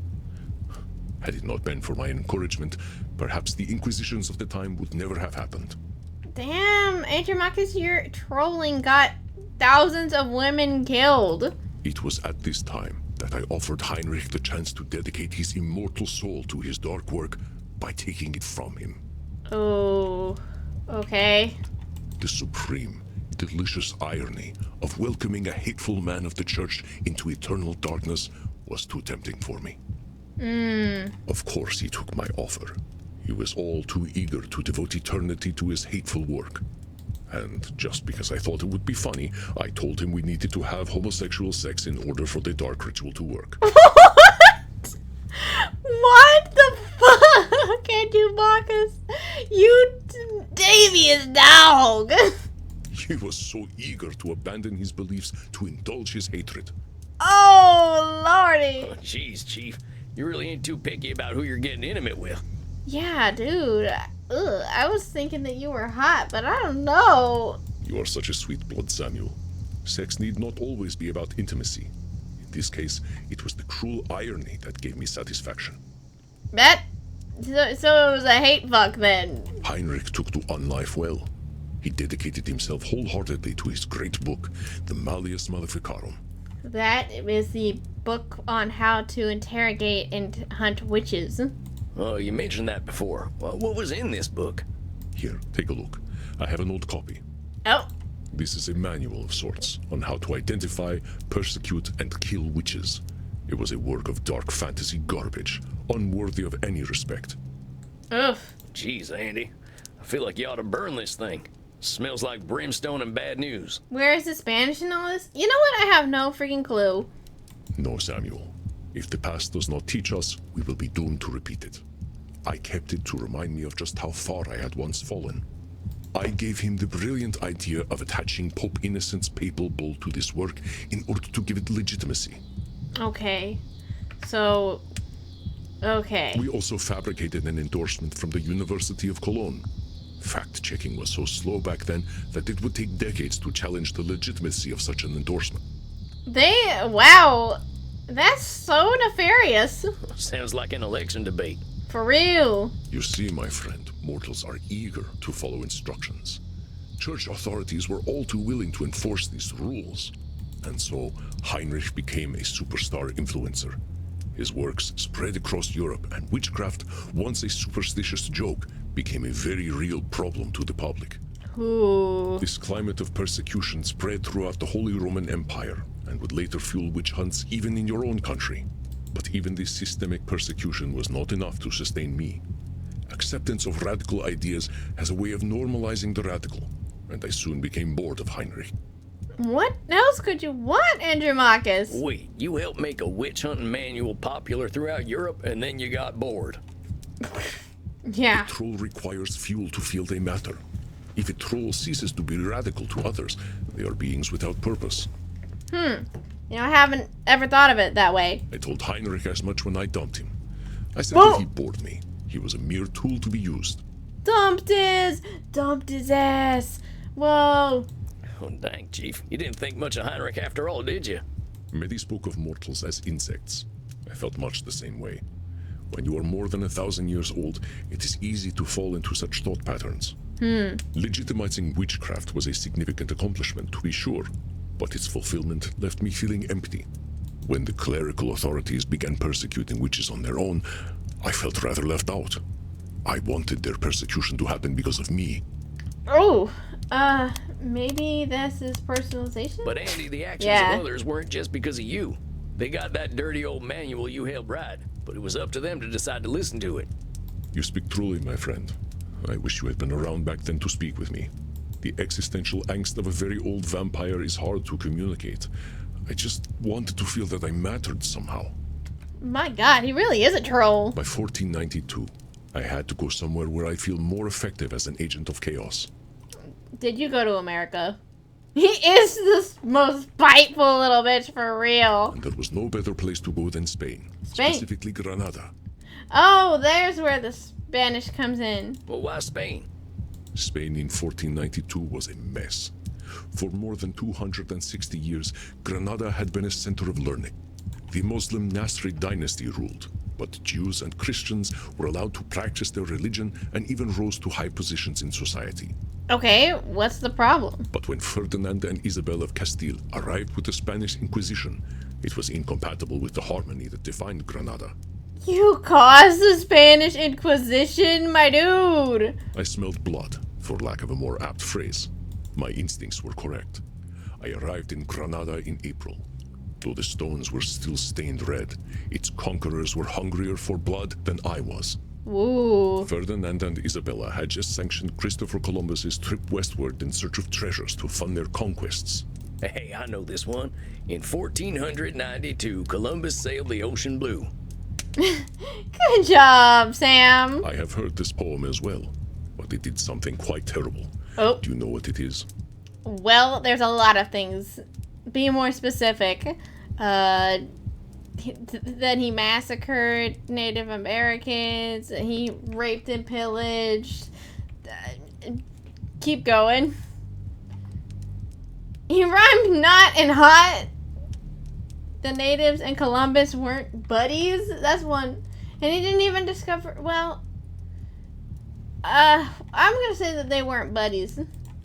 Speaker 2: Had it not been for my encouragement, perhaps the Inquisitions of the time would never have happened.
Speaker 1: Damn, Andromachus, your trolling got thousands of women killed.
Speaker 2: It was at this time that I offered Heinrich the chance to dedicate his immortal soul to his dark work by taking it from him.
Speaker 1: Oh, okay.
Speaker 2: The supreme, delicious irony of welcoming a hateful man of the church into eternal darkness was too tempting for me. Of course he took my offer. He was all too eager to devote eternity to his hateful work. And just because I thought it would be funny, I told him we needed to have homosexual sex in order for the dark ritual to work.
Speaker 1: What the fuck, Andromachus? You devious dog.
Speaker 2: He was so eager to abandon his beliefs to indulge his hatred.
Speaker 1: Oh, lordy.
Speaker 3: Jeez, Chief. You really ain't too picky about who you're getting intimate with.
Speaker 1: Yeah, dude. Ugh, I was thinking that you were hot, but I don't know.
Speaker 2: You are such a sweet blood, Samuel. Sex need not always be about intimacy. In this case, it was the cruel irony that gave me satisfaction.
Speaker 1: So it was a hate fuck then.
Speaker 2: Heinrich took to unlife well. He dedicated himself wholeheartedly to his great book, the Malleus Maleficarum.
Speaker 1: That is the book on how to interrogate and hunt witches.
Speaker 3: Oh, you mentioned that before. Well, what was in this book?
Speaker 2: Here, take a look. I have an old copy.
Speaker 1: Oh,
Speaker 2: This is a manual of sorts on how to identify, persecute, and kill witches. It was a work of dark fantasy garbage, unworthy of any respect.
Speaker 1: oof.
Speaker 3: Jeez, Andy. I feel like you ought to burn this thing. Smells like brimstone and bad news.
Speaker 1: Where is the Spanish in all this? You know what? I have no freaking clue.
Speaker 2: No, Samuel. If the past does not teach us, we will be doomed to repeat it. I kept it to remind me of just how far I had once fallen. I gave him the brilliant idea of attaching Pope Innocent's papal bull to this work in order to give it legitimacy.
Speaker 1: Okay. So, okay.
Speaker 2: We also fabricated an endorsement from the University of Cologne. Fact-checking was so slow back then that it would take decades to challenge the legitimacy of such an endorsement.
Speaker 1: Wow. That's so nefarious.
Speaker 3: Sounds like an election debate.
Speaker 1: For real.
Speaker 2: You see, my friend, mortals are eager to follow instructions. Church authorities were all too willing to enforce these rules. And so, Heinrich became a superstar influencer. His works spread across Europe, and witchcraft, once a superstitious joke, became a very real problem to the public.
Speaker 1: Ooh.
Speaker 2: This climate of persecution spread throughout the Holy Roman Empire, and would later fuel witch hunts even in your own country. But even this systemic persecution was not enough to sustain me. Acceptance of radical ideas has a way of normalizing the radical, and I soon became bored of Heinrich.
Speaker 1: What else could you want, Andromachus?
Speaker 3: Wait, you helped make a witch hunting manual popular throughout Europe, and then you got bored.
Speaker 1: Yeah.
Speaker 2: A troll requires fuel to feel they matter. If a troll ceases to be radical to others, they are beings without purpose.
Speaker 1: You know, I haven't ever thought of it that way.
Speaker 2: I told Heinrich as much when I dumped him. I said
Speaker 1: Whoa.
Speaker 2: that he bored me. He was a mere tool to be used.
Speaker 1: Dumped his ass. Whoa.
Speaker 3: Oh, dang, Chief. You didn't think much of Heinrich after all, did you?
Speaker 2: Many spoke of mortals as insects. I felt much the same way. When you are more than 1,000 years old, it is easy to fall into such thought patterns. Legitimizing witchcraft was a significant accomplishment, to be sure, but its fulfillment left me feeling empty. When the clerical authorities began persecuting witches on their own, I felt rather left out. I wanted their persecution to happen because of me.
Speaker 1: Oh, maybe this is personalization?
Speaker 3: But Andy, the actions
Speaker 1: Yeah.
Speaker 3: of others weren't just because of you. They got that dirty old manual you helped write, but it was up to them to decide to listen to it.
Speaker 2: You speak truly, my friend. I wish you had been around back then to speak with me. The existential angst of a very old vampire is hard to communicate. I just wanted to feel that I mattered somehow.
Speaker 1: My god, he really is a troll.
Speaker 2: By 1492, I had to go somewhere where I feel more effective as an agent of chaos.
Speaker 1: Did you go to America? He is the most spiteful little bitch for real.
Speaker 2: And there was no better place to go than Spain.
Speaker 1: Spain.
Speaker 2: Specifically Granada.
Speaker 1: Oh, there's where the Spanish comes in.
Speaker 3: Well, why Spain?
Speaker 2: Spain in 1492 was a mess. For more than 260 years, Granada had been a center of learning. The Muslim Nasrid dynasty ruled, but Jews and Christians were allowed to practice their religion and even rose to high positions in society.
Speaker 1: Okay, what's the problem?
Speaker 2: But when Ferdinand and Isabel of Castile arrived with the Spanish Inquisition, it was incompatible with the harmony that defined Granada.
Speaker 1: You caused the Spanish Inquisition, my dude.
Speaker 2: I smelled blood, for lack of a more apt phrase. My instincts were correct. I arrived in Granada in April. Though the stones were still stained red, its conquerors were hungrier for blood than I was.
Speaker 1: Ooh.
Speaker 2: Ferdinand and Isabella had just sanctioned Christopher Columbus's trip westward in search of treasures to fund their conquests.
Speaker 3: Hey, I know this one. In 1492, Columbus sailed the ocean blue.
Speaker 1: Good job, Sam.
Speaker 2: I have heard this poem as well, but it did something quite terrible.
Speaker 1: Oh,
Speaker 2: Do you know what it is?
Speaker 1: well, there's a lot of things. Be more specific. Then he massacred Native Americans. He raped and pillaged. Keep going. He rhymed not and hot. The natives and Columbus weren't buddies. That's one. And he didn't even discover. Well, I'm gonna say that they weren't buddies.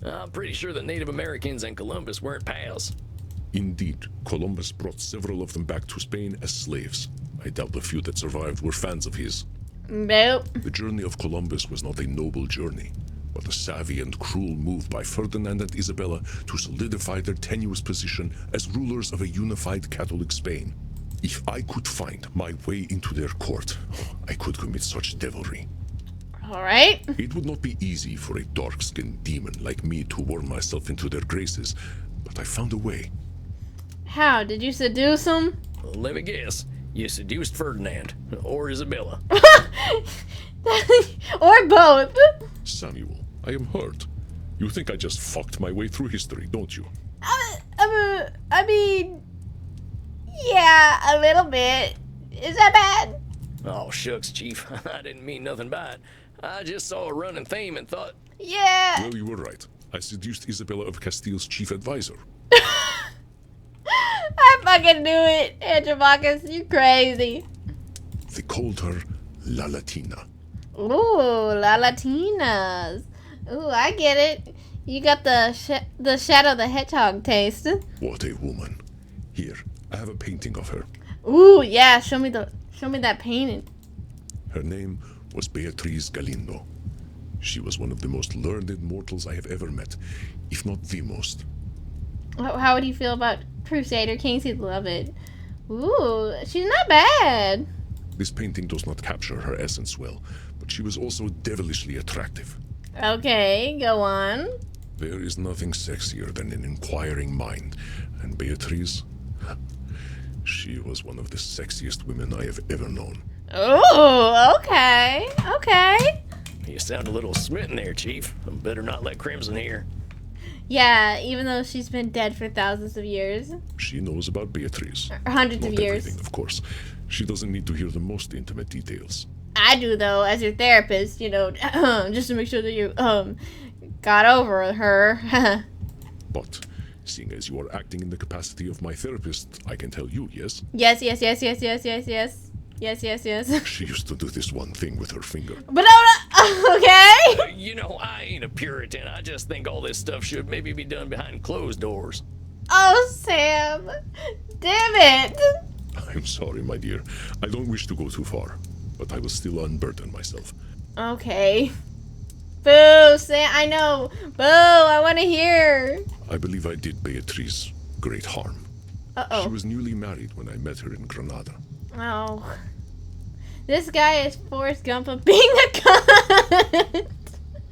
Speaker 3: I'm pretty sure the Native Americans and Columbus weren't pals.
Speaker 2: Indeed, Columbus brought several of them back to Spain as slaves. I doubt the few that survived were fans of his.
Speaker 1: Nope.
Speaker 2: The journey of Columbus was not a noble journey, but a savvy and cruel move by Ferdinand and Isabella to solidify their tenuous position as rulers of a unified Catholic Spain. If I could find my way into their court, I could commit such devilry.
Speaker 1: Alright.
Speaker 2: It would not be easy for a dark-skinned demon like me to worm myself into their graces, but I found a way.
Speaker 1: How? Did you seduce him?
Speaker 3: Well, let me guess. You seduced Ferdinand. Or Isabella.
Speaker 1: Or both.
Speaker 2: Samuel, I am hurt. You think I just fucked my way through history, don't you?
Speaker 1: I mean, yeah, a little bit. Is that bad?
Speaker 3: Oh, shucks, Chief. I didn't mean nothing by it. I just saw a running theme and thought,
Speaker 1: Yeah.
Speaker 2: Well, you were right. I seduced Isabella of Castile's chief advisor.
Speaker 1: I fucking knew it, Andromachus. You crazy.
Speaker 2: They called her La Latina.
Speaker 1: Ooh, La Latinas. Ooh, I get it. You got the Shadow the Hedgehog taste.
Speaker 2: What a woman. Here, I have a painting of her.
Speaker 1: Ooh, yeah. Show me that painting.
Speaker 2: Her name was Beatriz Galindo. She was one of the most learned mortals I have ever met, if not the most.
Speaker 1: How would you feel about Crusader Kings? He'd love it. Ooh, she's not bad.
Speaker 2: This painting does not capture her essence well, but she was also devilishly attractive.
Speaker 1: Okay, go on.
Speaker 2: There is nothing sexier than an inquiring mind, and Beatriz, she was one of the sexiest women I have ever known.
Speaker 1: Ooh, okay, okay.
Speaker 3: you sound a little smitten there, Chief. Better not let Crimson hear.
Speaker 1: Yeah, even though she's been dead for thousands of years.
Speaker 2: She knows about Beatriz.
Speaker 1: Or hundreds
Speaker 2: Not
Speaker 1: of years.
Speaker 2: everything, of course. She doesn't need to hear the most intimate details.
Speaker 1: I do, though, as your therapist, you know, just to make sure that you, got over her.
Speaker 2: But, seeing as you are acting in the capacity of my therapist, I can tell you, yes?
Speaker 1: Yes. Yes.
Speaker 2: She used to do this one thing with her finger.
Speaker 1: But okay.
Speaker 3: You know, I ain't a Puritan. I just think all this stuff should maybe be done behind closed doors.
Speaker 1: Oh, Sam. Damn it.
Speaker 2: I'm sorry, my dear. I don't wish to go too far, but I will still unburden myself.
Speaker 1: Okay. Boo, Sam. I know. Boo, I want to hear.
Speaker 2: I believe I did Beatriz great harm. She
Speaker 1: Uh-oh.
Speaker 2: was newly married when I met her in Granada.
Speaker 1: Oh. This guy is Forrest Gump of being a cunt.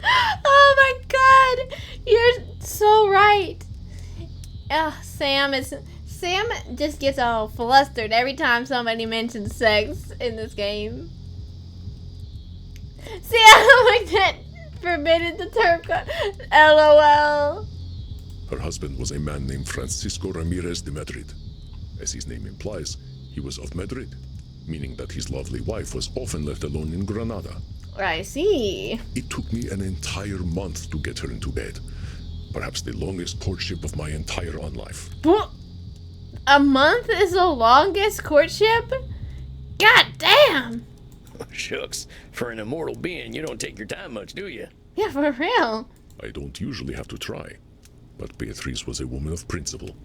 Speaker 1: Oh my god. You're so right. Sam just gets all flustered every time somebody mentions sex in this game. See, I don't like that forbidden the term. LOL.
Speaker 2: Her husband was a man named Francisco Ramirez de Madrid. As his name implies, he was of Madrid, meaning that his lovely wife was often left alone in Granada.
Speaker 1: I see.
Speaker 2: It took me an entire month to get her into bed. Perhaps the longest courtship of my entire on life.
Speaker 1: A month is the longest courtship? God damn.
Speaker 3: Shucks. For an immortal being, you don't take your time much, do you?
Speaker 1: Yeah, for real.
Speaker 2: I don't usually have to try. But Beatriz was a woman of principle.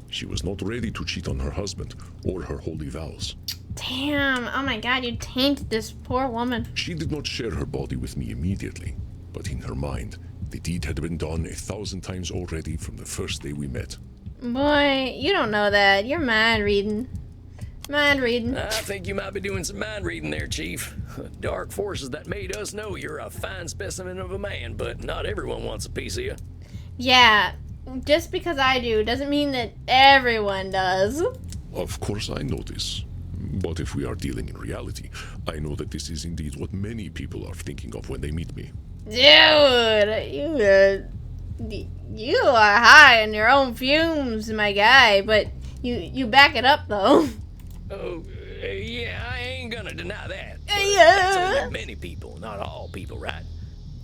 Speaker 2: She was not ready to cheat on her husband or her holy vows.
Speaker 1: Damn. Oh my god, you tainted this poor woman.
Speaker 2: She did not share her body with me immediately, but in her mind, the deed had been done 1,000 times already from the first day we met.
Speaker 1: Boy, you don't know that. You're mind reading. Mind reading.
Speaker 3: I think you might be doing some mind reading there, Chief. Dark forces that made us know you're a fine specimen of a man, but not everyone wants a piece of you.
Speaker 1: Yeah, just because I do doesn't mean that everyone does.
Speaker 2: Of course I know this. But if we are dealing in reality, I know that this is indeed what many people are thinking of when they meet me.
Speaker 1: Dude, you are high on your own fumes, my guy, but you back it up, though.
Speaker 3: Oh, yeah, I ain't gonna deny that.
Speaker 1: Yeah.
Speaker 3: That's only many people, not all people, right?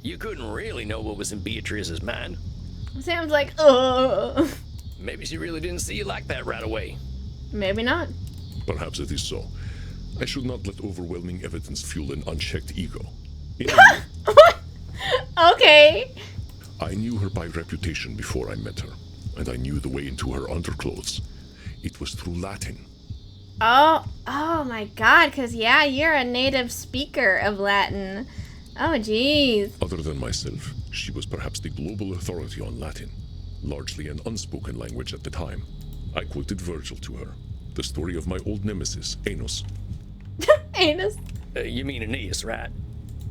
Speaker 3: You couldn't really know what was in Beatrice's mind.
Speaker 1: Sam's like, ugh.
Speaker 3: Maybe she really didn't see you like that right away.
Speaker 1: Maybe not.
Speaker 2: Perhaps it is so. I should not let overwhelming evidence fuel an unchecked ego.
Speaker 1: Okay.
Speaker 2: I knew her by reputation before I met her, and I knew the way into her underclothes. It was through Latin.
Speaker 1: Oh my god, because, yeah, you're a native speaker of Latin. Oh, jeez.
Speaker 2: Other than myself, she was perhaps the global authority on Latin, largely an unspoken language at the time. I quoted Virgil to her, the story of my old nemesis, Aenos.
Speaker 1: Anus.
Speaker 3: You mean Aeneas, right?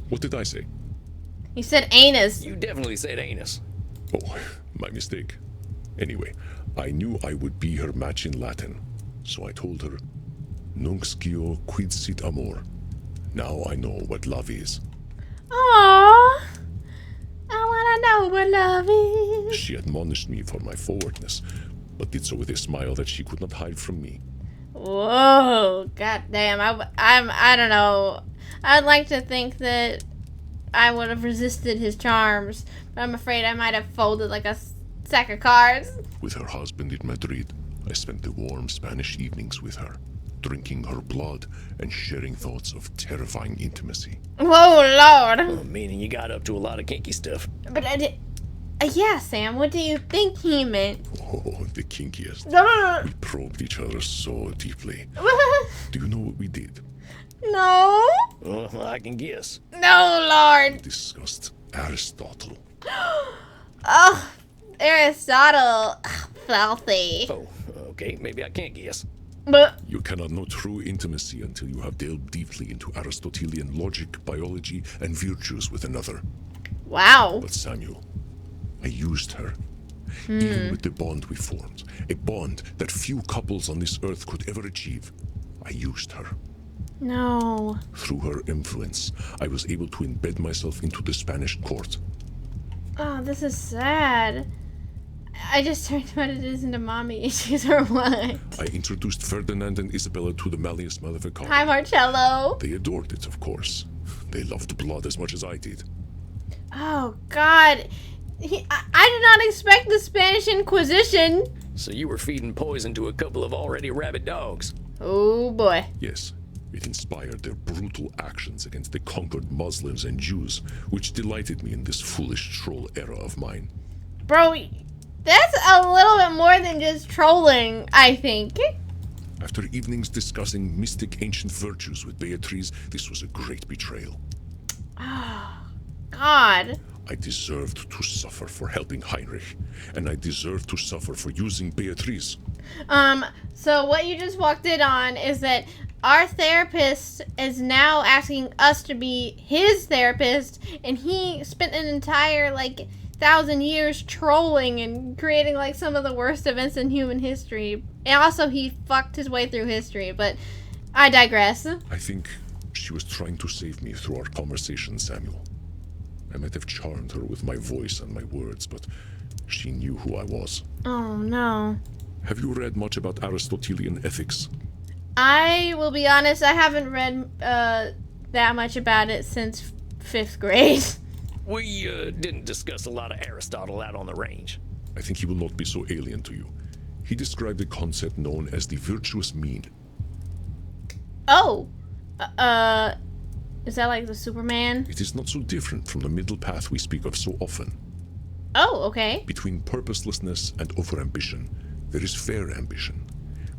Speaker 2: What did I say?
Speaker 1: You said anus.
Speaker 3: You definitely said anus.
Speaker 2: Oh, my mistake. Anyway, I knew I would be her match in Latin, so I told her, Nunc scio quid sit amor. Now I know what love is.
Speaker 1: Aww. I wanna I know what love is.
Speaker 2: She admonished me for my forwardness, but did so with a smile that she could not hide from me.
Speaker 1: Whoa, goddamn! I don't know. I'd like to think that I would have resisted his charms, but I'm afraid I might have folded like a sack of cards.
Speaker 2: With her husband in Madrid, I spent the warm Spanish evenings with her, drinking her blood and sharing thoughts of terrifying intimacy.
Speaker 1: Whoa, Lord!
Speaker 3: Oh, meaning you got up to a lot of kinky stuff.
Speaker 1: But I did. Yeah, Sam. What do you think he meant?
Speaker 2: Oh, the kinkiest.
Speaker 1: No.
Speaker 2: We probed each other so deeply. Do you know what we did?
Speaker 1: No.
Speaker 3: Well, I can guess.
Speaker 1: No, Lord.
Speaker 2: Discussed Aristotle.
Speaker 1: Oh, Aristotle. Filthy.
Speaker 3: Oh, okay, maybe I can't guess.
Speaker 1: But
Speaker 2: You cannot know true intimacy until you have delved deeply into Aristotelian logic, biology, and virtues with another.
Speaker 1: wow.
Speaker 2: But Samuel, I used her. Even with the bond we formed, a bond that few couples on this earth could ever achieve, I used her.
Speaker 1: No.
Speaker 2: Through her influence, I was able to embed myself into the Spanish court.
Speaker 1: Oh, this is sad. I just turned what it is into mommy issues or what?
Speaker 2: I introduced Ferdinand and Isabella to the Malleus Maleficarum.
Speaker 1: Hi, Marcello.
Speaker 2: They adored it, of course. They loved blood as much as I did.
Speaker 1: Oh, God. I did not expect the Spanish Inquisition.
Speaker 3: So you were feeding poison to a couple of already rabid dogs.
Speaker 1: Oh, boy.
Speaker 2: Yes, it inspired their brutal actions against the conquered Muslims and Jews, which delighted me in this foolish troll era of mine.
Speaker 1: Bro, that's a little bit more than just trolling, I think.
Speaker 2: After evenings discussing mystic ancient virtues with Beatrice, this was a great betrayal.
Speaker 1: God.
Speaker 2: I deserved to suffer for helping Heinrich, and I deserved to suffer for using Beatrice.
Speaker 1: So what you just walked in on is that our therapist is now asking us to be his therapist, and he spent an entire, 1,000 years trolling and creating, some of the worst events in human history. And also, he fucked his way through history, but I digress.
Speaker 2: I think she was trying to save me through our conversation, Samuel. I might have charmed her with my voice and my words, but she knew who I was.
Speaker 1: Oh, no.
Speaker 2: Have you read much about Aristotelian ethics?
Speaker 1: I will be honest, I haven't read that much about it since 5th grade.
Speaker 3: We didn't discuss a lot of Aristotle out on the range.
Speaker 2: I think he will not be so alien to you. He described a concept known as the virtuous mean.
Speaker 1: Oh. Is that like the Superman?
Speaker 2: It is not so different from the middle path we speak of so often.
Speaker 1: Oh, okay.
Speaker 2: Between purposelessness and overambition, there is fair ambition.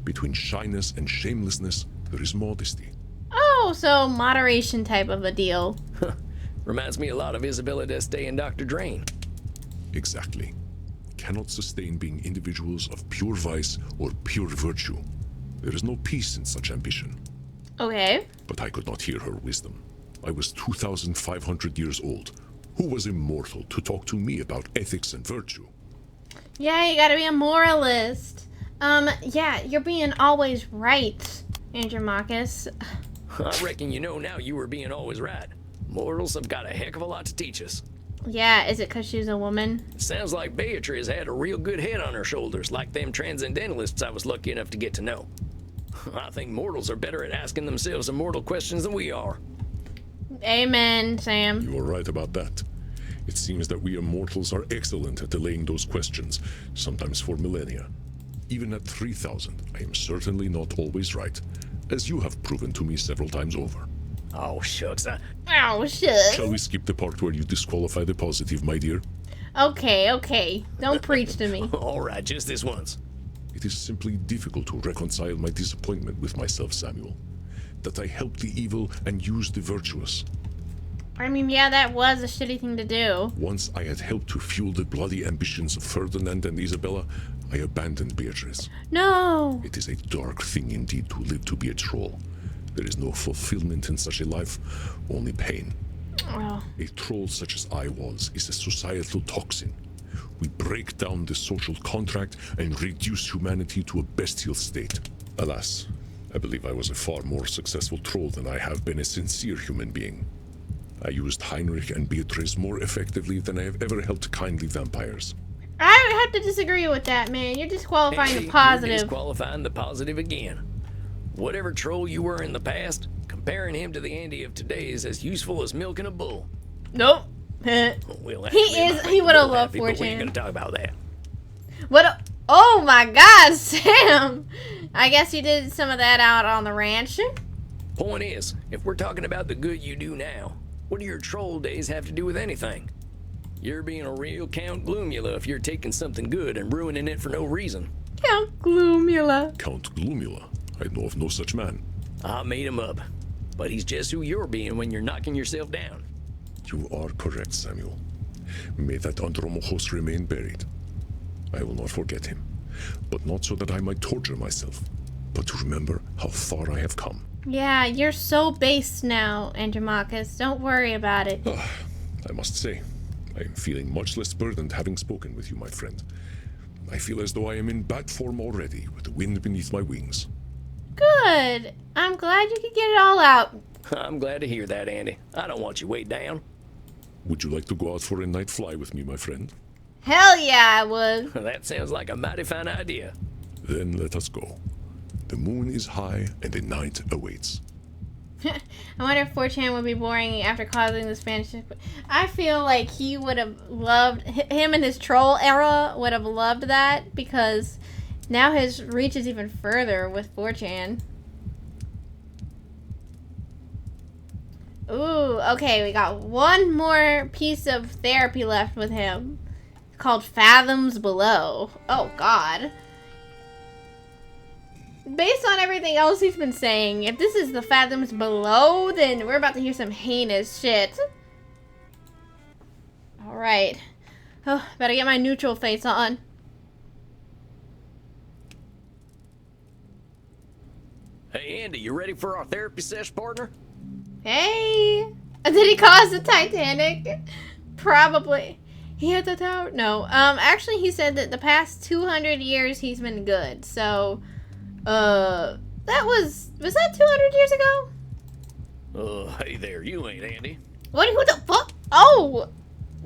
Speaker 2: Between shyness and shamelessness, there is modesty.
Speaker 1: Oh, so moderation type of a deal.
Speaker 3: Reminds me a lot of Isabella d'Este and Dr. Drain.
Speaker 2: Exactly. Cannot sustain being individuals of pure vice or pure virtue. There is no peace in such ambition.
Speaker 1: Okay.
Speaker 2: But I could not hear her wisdom. I was 2,500 years old. Who was immortal to talk to me about ethics and virtue?
Speaker 1: Yeah, you gotta be a moralist. Yeah, you're being always right, Andromachus.
Speaker 3: I reckon you know now you were being always right. Mortals have got a heck of a lot to teach us.
Speaker 1: Yeah, is it 'cause she's a woman?
Speaker 3: Sounds like Beatrice had a real good head on her shoulders, like them transcendentalists I was lucky enough to get to know. I think mortals are better at asking themselves immortal questions than we are.
Speaker 1: Amen, Sam.
Speaker 2: You are right about that. It seems that we immortals are excellent at delaying those questions, sometimes for millennia. Even at 3,000, I am certainly not always right, as you have proven to me several times over.
Speaker 3: Oh, shucks.
Speaker 1: Oh, shit.
Speaker 2: Shall we skip the part where you disqualify the positive, my dear?
Speaker 1: Okay. Don't preach to me.
Speaker 3: All right, just this once.
Speaker 2: It is simply difficult to reconcile my disappointment with myself, Samuel. That I helped the evil and used the virtuous.
Speaker 1: I mean, yeah, that was a shitty thing to do.
Speaker 2: Once I had helped to fuel the bloody ambitions of Ferdinand and Isabella, I abandoned Beatrice.
Speaker 1: No.
Speaker 2: It is a dark thing indeed to live to be a troll. There is no fulfillment in such a life, only pain.
Speaker 1: Oh.
Speaker 2: A troll such as I was is a societal toxin. We break down the social contract and reduce humanity to a bestial state. Alas, I believe I was a far more successful troll than I have been a sincere human being. I used Heinrich and Beatrice more effectively than I have ever helped kindly vampires.
Speaker 1: I have to disagree with that, man. You're disqualifying
Speaker 3: Andy,
Speaker 1: the positive.
Speaker 3: You're disqualifying the positive again. Whatever troll you were in the past, comparing him to the Andy of today is as useful as milking a bull.
Speaker 1: Nope.
Speaker 3: Well,
Speaker 1: He would have loved
Speaker 3: But we ain't
Speaker 1: 4chan.
Speaker 3: gonna talk about that.
Speaker 1: Oh my God, Sam! I guess you did some of that out on the ranch.
Speaker 3: Point is, if we're talking about the good you do now, what do your troll days have to do with anything? You're being a real Count Gloomula if you're taking something good and ruining it for no reason.
Speaker 1: Count Gloomula.
Speaker 2: Count Gloomula? I know of no such man.
Speaker 3: I made him up, but he's just who you're being when you're knocking yourself down.
Speaker 2: You are correct, Samuel. May that Andromachos remain buried. I will not forget him, but not so that I might torture myself, but to remember how far I have come.
Speaker 1: Yeah, you're so based now, Andromachus. Don't worry about it.
Speaker 2: I must say, I am feeling much less burdened having spoken with you, my friend. I feel as though I am in bat form already, with the wind beneath my wings.
Speaker 1: Good. I'm glad you could get it all out.
Speaker 3: I'm glad to hear that, Andy. I don't want you weighed down.
Speaker 2: Would you like to go out for a night fly with me, my friend?
Speaker 1: Hell yeah, I would.
Speaker 3: That sounds like a mighty fine idea.
Speaker 2: Then let us go. The moon is high and the night awaits.
Speaker 1: I wonder if 4chan would be boring after causing the Spanish. I feel like he would have loved, him and his troll era would have loved that, because now his reach is even further with 4chan. Ooh, okay, we got one more piece of therapy left with him. It's called Fathoms Below. Oh, God. Based on everything else he's been saying, if this is the Fathoms Below, then we're about to hear some heinous shit. Alright. Oh, better get my neutral face on.
Speaker 3: Hey, Andy, you ready for our therapy sesh, partner?
Speaker 1: Hey! Did he cause the Titanic? Probably. He hit the tower? No. Actually, he said that the past 200 years he's been good. So, that was that 200 years ago?
Speaker 3: Hey there, you ain't Andy.
Speaker 1: What? Who the fuck? Oh!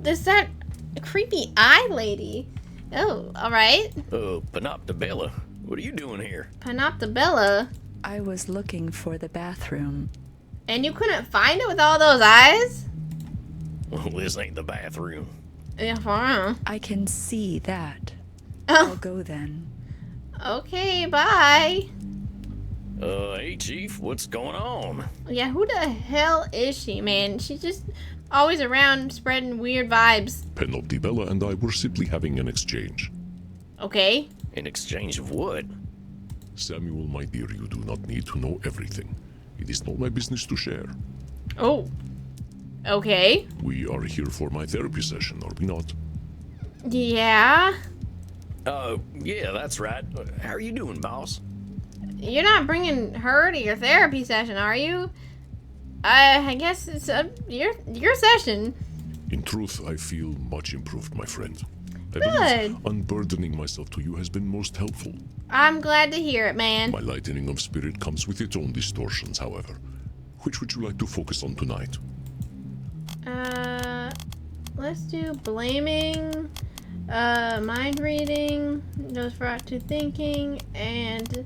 Speaker 1: Is that a creepy eye lady? Oh, alright.
Speaker 3: Panoptabella, what are you doing here?
Speaker 1: Panoptabella.
Speaker 4: I was looking for the bathroom.
Speaker 1: And you couldn't find it with all those eyes?
Speaker 3: Well, this ain't the bathroom.
Speaker 1: Yeah, for real.
Speaker 4: I can see that.
Speaker 1: Oh,
Speaker 4: I'll go then.
Speaker 1: okay, bye.
Speaker 3: Hey, Chief, what's going on?
Speaker 1: Yeah, who the hell is she, man? She's just always around spreading weird vibes.
Speaker 2: Panoptabella and I were simply having an exchange.
Speaker 1: Okay.
Speaker 3: In exchange of what?
Speaker 2: Samuel, my dear, you do not need to know everything. It is not my business to share.
Speaker 1: Oh. Okay.
Speaker 2: We are here for my therapy session, are we not?
Speaker 1: Yeah.
Speaker 3: Yeah, that's right. How are you doing, boss?
Speaker 1: You're not bringing her to your therapy session, are you? I guess it's your session.
Speaker 2: In truth, I feel much improved, my friend. I
Speaker 1: Good.
Speaker 2: believe unburdening myself to you has been most helpful.
Speaker 1: I'm glad to hear it, man.
Speaker 2: My lightening of spirit comes with its own distortions, however. Which would you like to focus on tonight?
Speaker 1: Let's do blaming, mind reading, Nosferatu thinking, and,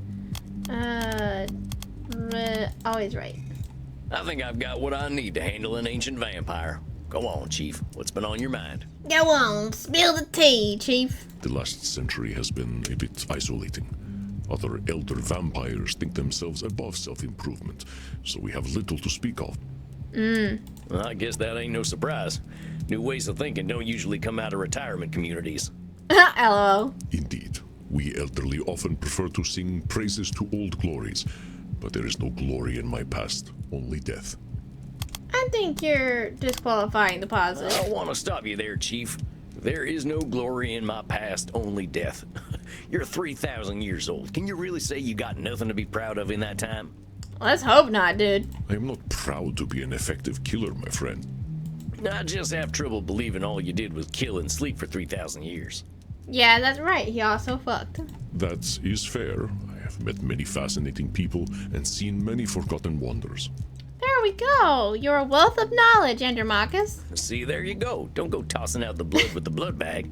Speaker 1: always right.
Speaker 3: I think I've got what I need to handle an ancient vampire. Go on, Chief. What's been on your mind?
Speaker 1: Go on, spill the tea, Chief.
Speaker 2: The last century has been a bit isolating. Other elder vampires think themselves above self-improvement, so we have little to speak of.
Speaker 3: Well, I guess that ain't no surprise. New ways of thinking don't usually come out of retirement communities.
Speaker 1: LOL.
Speaker 2: Indeed, we elderly often prefer to sing praises to old glories, but there is no glory in my past, only death.
Speaker 1: I think you're disqualifying the positive.
Speaker 3: I don't want to stop you there, Chief. There is no glory in my past, only death. You're 3,000 years old. Can you really say you got nothing to be proud of in that time?
Speaker 1: Let's hope not, dude.
Speaker 2: I am not proud to be an effective killer, my friend.
Speaker 3: I just have trouble believing all you did was kill and sleep for 3,000 years.
Speaker 1: Yeah, that's right. He also fucked.
Speaker 2: That is fair. I have met many fascinating people and seen many forgotten wonders.
Speaker 1: Fair There we go. You're a wealth of knowledge, Andromachus.
Speaker 3: See, there you go. Don't go tossing out the blood with the blood bag.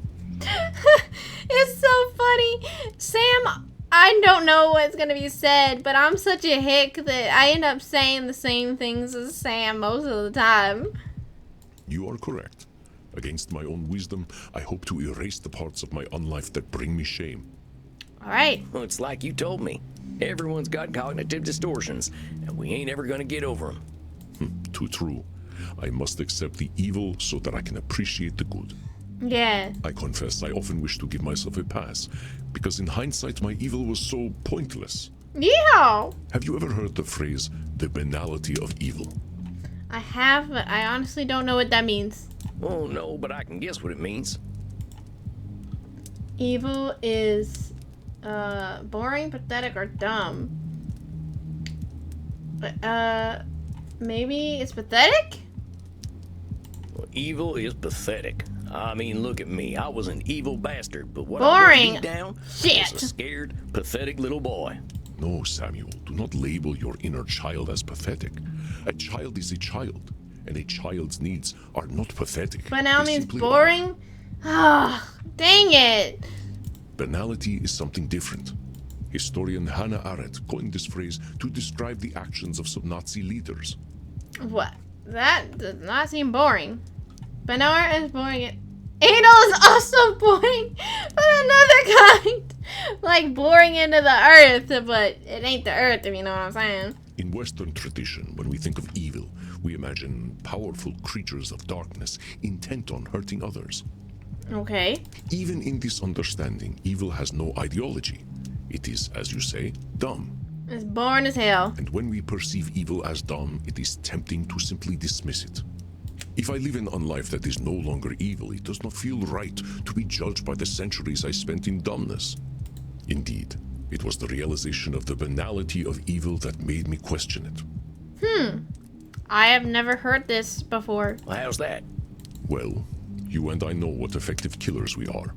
Speaker 1: It's so funny. Sam, I don't know what's going to be said, but I'm such a hick that I end up saying the same things as Sam most of the time.
Speaker 2: You are correct. Against my own wisdom, I hope to erase the parts of my unlife that bring me shame.
Speaker 1: All right.
Speaker 3: Well, it's like you told me. Everyone's got cognitive distortions, and we ain't ever gonna get over them.
Speaker 2: Too true. I must accept the evil so that I can appreciate the good.
Speaker 1: Yeah.
Speaker 2: I confess I often wish to give myself a pass, because in hindsight my evil was so pointless.
Speaker 1: Yeah.
Speaker 2: Have you ever heard the phrase, the banality of evil?
Speaker 1: I have, but I honestly don't know what that means.
Speaker 3: Oh, no, but I can guess what it means.
Speaker 1: Evil is boring, pathetic, or dumb. Maybe it's pathetic?
Speaker 3: Well, evil is pathetic. I mean, look at me. I was an evil bastard, but what
Speaker 1: Boring.
Speaker 3: I was deep down
Speaker 1: Shit.
Speaker 3: was a scared, pathetic little boy.
Speaker 2: No, Samuel, do not label your inner child as pathetic. A child is a child, and a child's needs are not pathetic.
Speaker 1: But now
Speaker 2: They
Speaker 1: means
Speaker 2: simply
Speaker 1: boring? Ah, dang it.
Speaker 2: are. Banality is something different. Historian Hannah Arendt coined this phrase to describe the actions of some Nazi leaders.
Speaker 1: What? That does not seem boring. Bernard is boring. Anal is also boring, but another kind. Like boring into the earth, but it ain't the earth, if you know what I'm saying.
Speaker 2: In Western tradition, when we think of evil, we imagine powerful creatures of darkness intent on hurting others.
Speaker 1: Okay.
Speaker 2: Even in this understanding, evil has no ideology. It is, as you say, dumb.
Speaker 1: It's boring as hell.
Speaker 2: And when we perceive evil as dumb, it is tempting to simply dismiss it. If I live an unlife that is no longer evil, it does not feel right to be judged by the centuries I spent in dumbness. Indeed, it was the realization of the banality of evil that made me question it.
Speaker 1: I have never heard this before.
Speaker 3: Well, how's that?
Speaker 2: Well, you and I know what effective killers we are.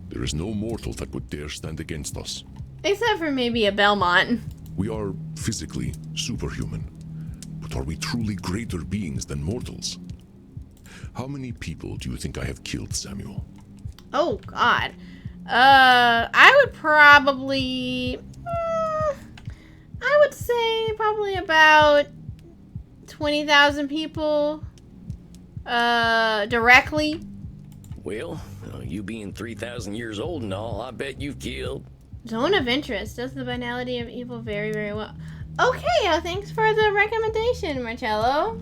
Speaker 2: There is no mortal that would dare stand against us.
Speaker 1: Except for maybe a Belmont.
Speaker 2: We are physically superhuman, but are we truly greater beings than mortals? How many people do you think I have killed, Samuel?
Speaker 1: Oh, God. I would probably... I would say probably about 20,000 people. Directly.
Speaker 3: Well, you being 3,000 years old and all, I bet you've killed.
Speaker 1: Zone of interest. Does the banality of evil very, very well. Okay, thanks for the recommendation, Marcello.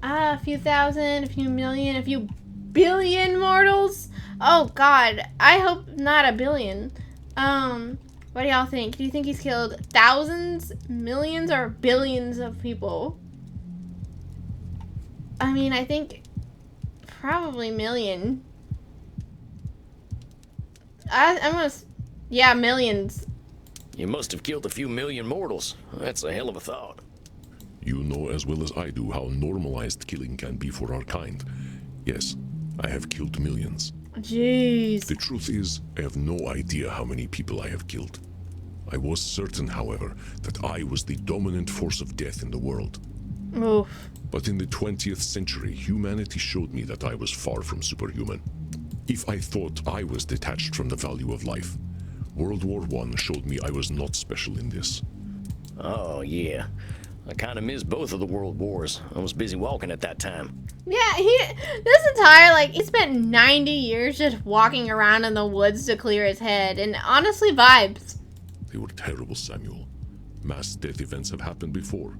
Speaker 1: A few thousand, a few million, a few billion mortals. Oh God, I hope not a billion. What do y'all think? Do you think he's killed thousands, millions, or billions of people? I mean, I think probably million. I'm gonna, yeah, millions.
Speaker 3: You must have killed a few million mortals. That's a hell of a thought.
Speaker 2: You know as well as I do how normalized killing can be for our kind. Yes, I have killed millions.
Speaker 1: Jeez.
Speaker 2: The truth is, I have no idea how many people I have killed. I was certain, however, that I was the dominant force of death in the world.
Speaker 1: Oof.
Speaker 2: But in the 20th century, humanity showed me that I was far from superhuman. If I thought I was detached from the value of life, World War I showed me I was not special in this.
Speaker 3: Oh, yeah. I kind of missed both of the world wars. I was busy walking at that time.
Speaker 1: Yeah, this entire, he spent 90 years just walking around in the woods to clear his head, and honestly, vibes.
Speaker 2: They were terrible, Samuel. Mass death events have happened before.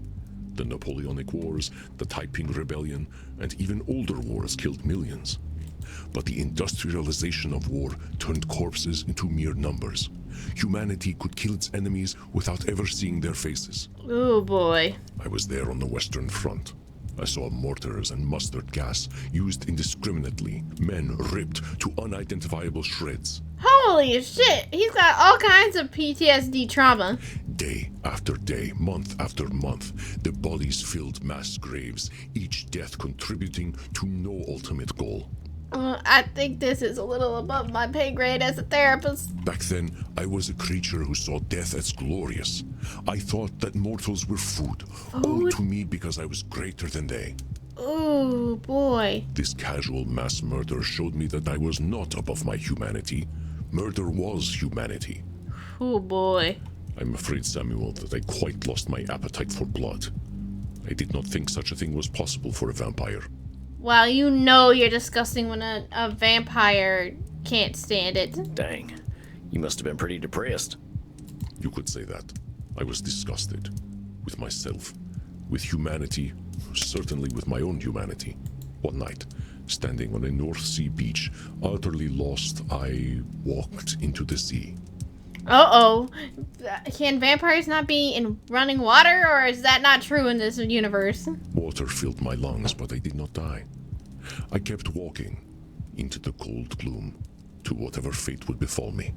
Speaker 2: The Napoleonic Wars, the Taiping Rebellion, and even older wars killed millions. But the industrialization of war turned corpses into mere numbers. Humanity could kill its enemies without ever seeing their faces.
Speaker 1: Ooh, boy.
Speaker 2: I was there on the Western Front. I saw mortars and mustard gas used indiscriminately, men ripped to unidentifiable shreds.
Speaker 1: Holy shit, he's got all kinds of PTSD trauma.
Speaker 2: Day after day, month after month, the bodies filled mass graves, each death contributing to no ultimate goal.
Speaker 1: I think this is a little above my pay grade as a therapist.
Speaker 2: Back then, I was a creature who saw death as glorious. I thought that mortals were food, owed to me because I was greater than they.
Speaker 1: Ooh, boy.
Speaker 2: This casual mass murder showed me that I was not above my humanity. Murder was humanity.
Speaker 1: Oh, boy.
Speaker 2: I'm afraid, Samuel, that I quite lost my appetite for blood. I did not think such a thing was possible for a vampire.
Speaker 1: Well, you know you're disgusting when a vampire can't stand it.
Speaker 3: Dang. You must have been pretty depressed.
Speaker 2: You could say that. I was disgusted. With myself. With humanity. Certainly with my own humanity. One night, standing on a North Sea beach, utterly lost, I walked into the sea.
Speaker 1: Uh-oh. Can vampires not be in running water, or is that not true in this universe?
Speaker 2: Water filled my lungs, but I did not die. I kept walking into the cold gloom to whatever fate would befall me.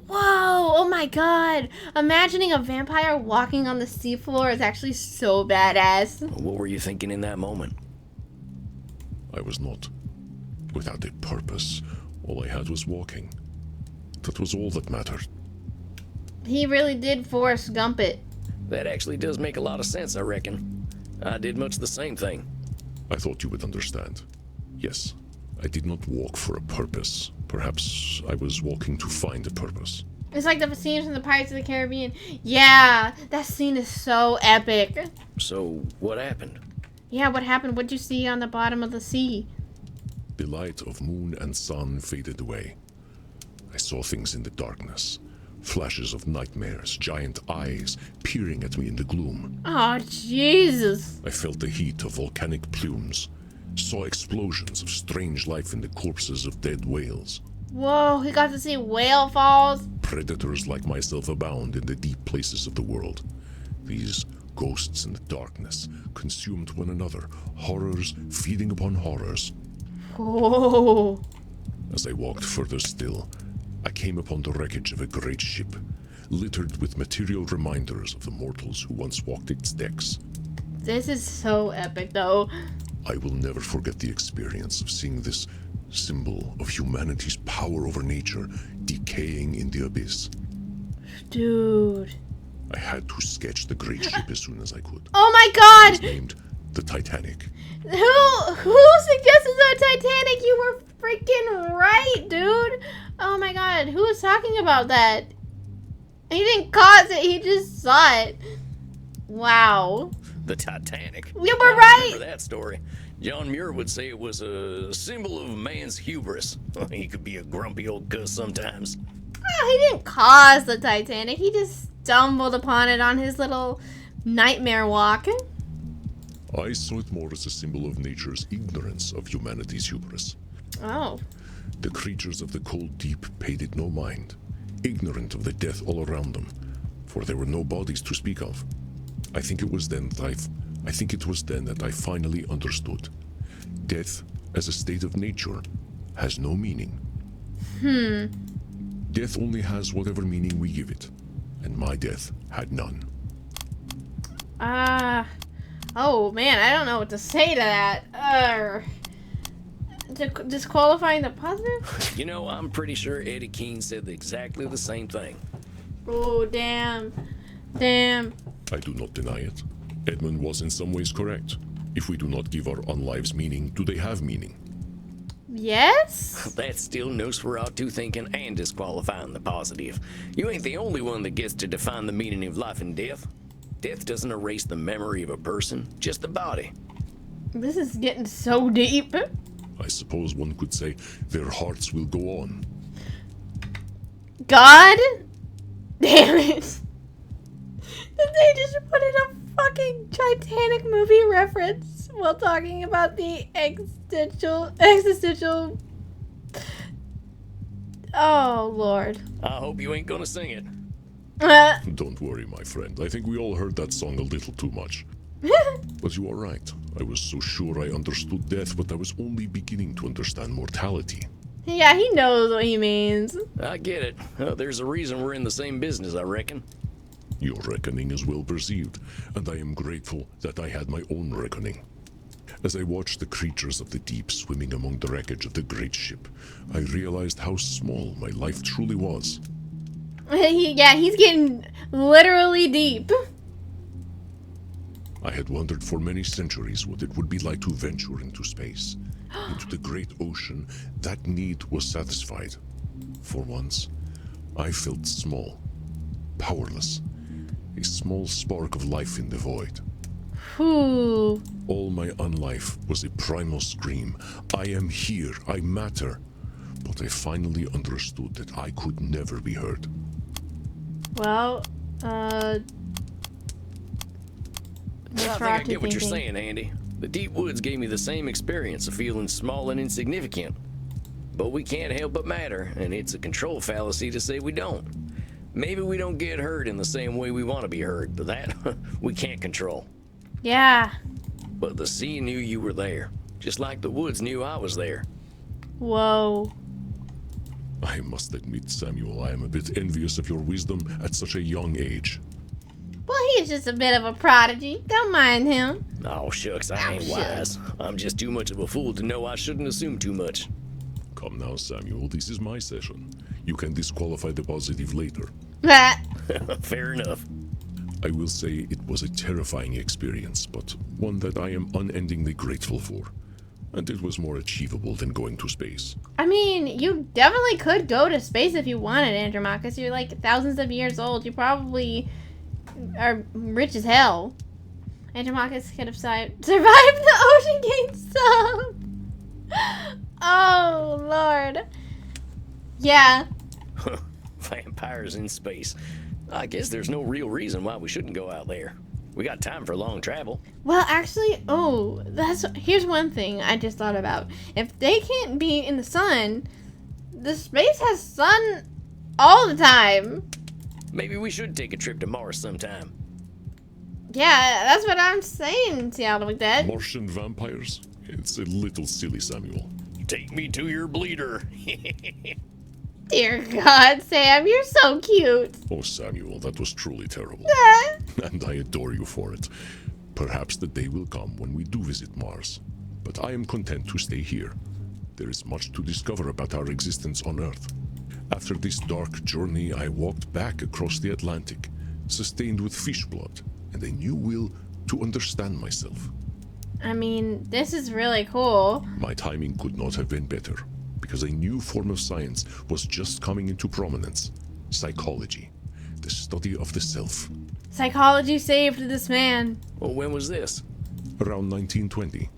Speaker 1: Whoa, oh my god. Imagining a vampire walking on the seafloor is actually so badass.
Speaker 3: What were you thinking in that moment?
Speaker 2: I was not without a purpose. All I had was walking. That was all that mattered.
Speaker 1: He really did Forrest Gump it.
Speaker 3: That actually does make a lot of sense, I reckon. I did much the same thing.
Speaker 2: I thought you would understand. Yes, I did not walk for a purpose. Perhaps I was walking to find a purpose.
Speaker 1: It's like the scenes from the Pirates of the Caribbean. Yeah, that scene is so epic.
Speaker 3: So, what happened?
Speaker 1: Yeah, what happened? What'd you see on the bottom of the sea?
Speaker 2: The light of moon and sun faded away. I saw things in the darkness. Flashes of nightmares, giant eyes peering at me in the gloom.
Speaker 1: Oh, Jesus.
Speaker 2: I felt the heat of volcanic plumes. Saw explosions of strange life in the corpses of dead whales.
Speaker 1: Whoa, he got to see whale falls.
Speaker 2: Predators like myself abound in the deep places of the world. These ghosts in the darkness consumed one another, horrors feeding upon horrors.
Speaker 1: Whoa.
Speaker 2: As I walked further still, I came upon the wreckage of a great ship, littered with material reminders of the mortals who once walked its decks.
Speaker 1: This is so epic, though.
Speaker 2: I will never forget the experience of seeing this symbol of humanity's power over nature decaying in the abyss.
Speaker 1: Dude.
Speaker 2: I had to sketch the great ship as soon as I could.
Speaker 1: Oh my
Speaker 2: It was
Speaker 1: god!
Speaker 2: named the Titanic.
Speaker 1: Who suggested the Titanic? You were freaking right, dude. Oh my god, who was talking about that? He didn't cause it, he just saw it. Wow.
Speaker 3: The Titanic.
Speaker 1: You were
Speaker 3: I
Speaker 1: right.
Speaker 3: remember that story. John Muir would say it was a symbol of man's hubris. He could be a grumpy old cuss sometimes.
Speaker 1: Well, he didn't cause the Titanic. He just stumbled upon it on his little nightmare walk.
Speaker 2: I saw it more as a symbol of nature's ignorance of humanity's hubris.
Speaker 1: Oh.
Speaker 2: The creatures of the cold deep paid it no mind, ignorant of the death all around them, for there were no bodies to speak of. I think it was then that I finally understood. Death, as a state of nature, has no meaning. Death only has whatever meaning we give it, and my death had none.
Speaker 1: Oh man, I don't know what to say to that. Disqualifying the positive?
Speaker 3: You know, I'm pretty sure Eddie Keene said exactly the same thing.
Speaker 1: Oh, damn. Damn.
Speaker 2: I do not deny it. Edmund was in some ways correct. If we do not give our unlives meaning, do they have meaning?
Speaker 1: Yes?
Speaker 3: That's still Nosferatu thinking and disqualifying the positive. You ain't the only one that gets to define the meaning of life and death. Death doesn't erase the memory of a person, just the body.
Speaker 1: This is getting so deep.
Speaker 2: I suppose one could say their hearts will go on.
Speaker 1: God? Damn it. Did they just put in a fucking Titanic movie reference while talking about the existential... Oh, Lord.
Speaker 3: I hope you ain't gonna sing it.
Speaker 2: Don't worry, my friend. I think we all heard that song a little too much. But you are right. I was so sure I understood death, but I was only beginning to understand mortality.
Speaker 1: Yeah, he knows what he means.
Speaker 3: I get it. There's a reason we're in the same business, I reckon.
Speaker 2: Your reckoning is well perceived, and I am grateful that I had my own reckoning. As I watched the creatures of the deep swimming among the wreckage of the great ship, I realized how small my life truly was.
Speaker 1: Yeah, he's getting literally deep.
Speaker 2: I had wondered for many centuries what it would be like to venture into space. Into the great ocean, that need was satisfied. For once, I felt small, powerless, a small spark of life in the void.
Speaker 1: Whew.
Speaker 2: All my unlife was a primal scream. I am here, I matter. But I finally understood that I could never be heard.
Speaker 1: Well,
Speaker 3: I think I
Speaker 1: Nosferatu
Speaker 3: get what you're
Speaker 1: thinking.
Speaker 3: saying, Andy. The deep woods gave me the same experience of feeling small and insignificant. But we can't help but matter, and it's a control fallacy to say we don't. Maybe we don't get heard in the same way we want to be heard, but that we can't control.
Speaker 1: Yeah.
Speaker 3: But the sea knew you were there, just like the woods knew I was there.
Speaker 1: Whoa.
Speaker 2: I must admit, Samuel, I am a bit envious of your wisdom at such a young age.
Speaker 1: Well, he's just a bit of a prodigy. Don't mind him.
Speaker 3: Oh, shucks, I ain't wise. I'm just too much of a fool to know I shouldn't assume too much.
Speaker 2: Come now, Samuel, this is my session. You can disqualify the positive later.
Speaker 3: Fair enough.
Speaker 2: I will say it was a terrifying experience, but one that I am unendingly grateful for. And it was more achievable than going to space.
Speaker 1: I mean, you definitely could go to space if you wanted, Andromachus. You're like thousands of years old. You probably are rich as hell. Andromachus could have survived the Ocean Gate sub. Oh, Lord. Yeah.
Speaker 3: Vampires in space. I guess there's no real reason why we shouldn't go out there. We got time for long travel.
Speaker 1: Well, actually, here's one thing I just thought about. If they can't be in the sun, the space has sun all the time.
Speaker 3: Maybe we should take a trip to Mars sometime.
Speaker 1: Yeah, that's what I'm saying, Seattle with that.
Speaker 2: Martian vampires? It's a little silly, Samuel.
Speaker 3: Take me to your bleeder.
Speaker 1: Dear God, Sam, you're so cute.
Speaker 2: Oh, Samuel, that was truly terrible. And I adore you for it. Perhaps the day will come when we do visit Mars. But I am content to stay here. There is much to discover about our existence on Earth. After this dark journey, I walked back across the Atlantic, sustained with fish blood and a new will to understand myself.
Speaker 1: I mean, this is really cool.
Speaker 2: My timing could not have been better, because a new form of science was just coming into prominence. Psychology, the study of the self.
Speaker 1: Psychology saved this man.
Speaker 3: Well, when was this?
Speaker 2: Around 1920,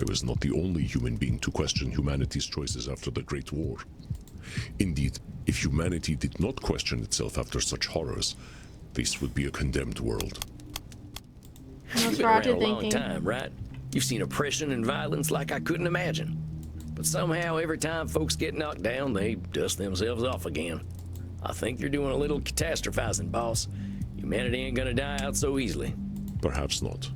Speaker 2: I was not the only human being to question humanity's choices after the Great War. Indeed, if humanity did not question itself after such horrors, this would be a condemned world.
Speaker 3: You've been around a
Speaker 1: Nosferatu
Speaker 3: long
Speaker 1: thinking.
Speaker 3: time, right? You've seen oppression and violence like I couldn't imagine. But somehow, every time folks get knocked down, they dust themselves off again. I think you're doing a little catastrophizing, boss. Humanity ain't gonna die out so easily.
Speaker 2: Perhaps not.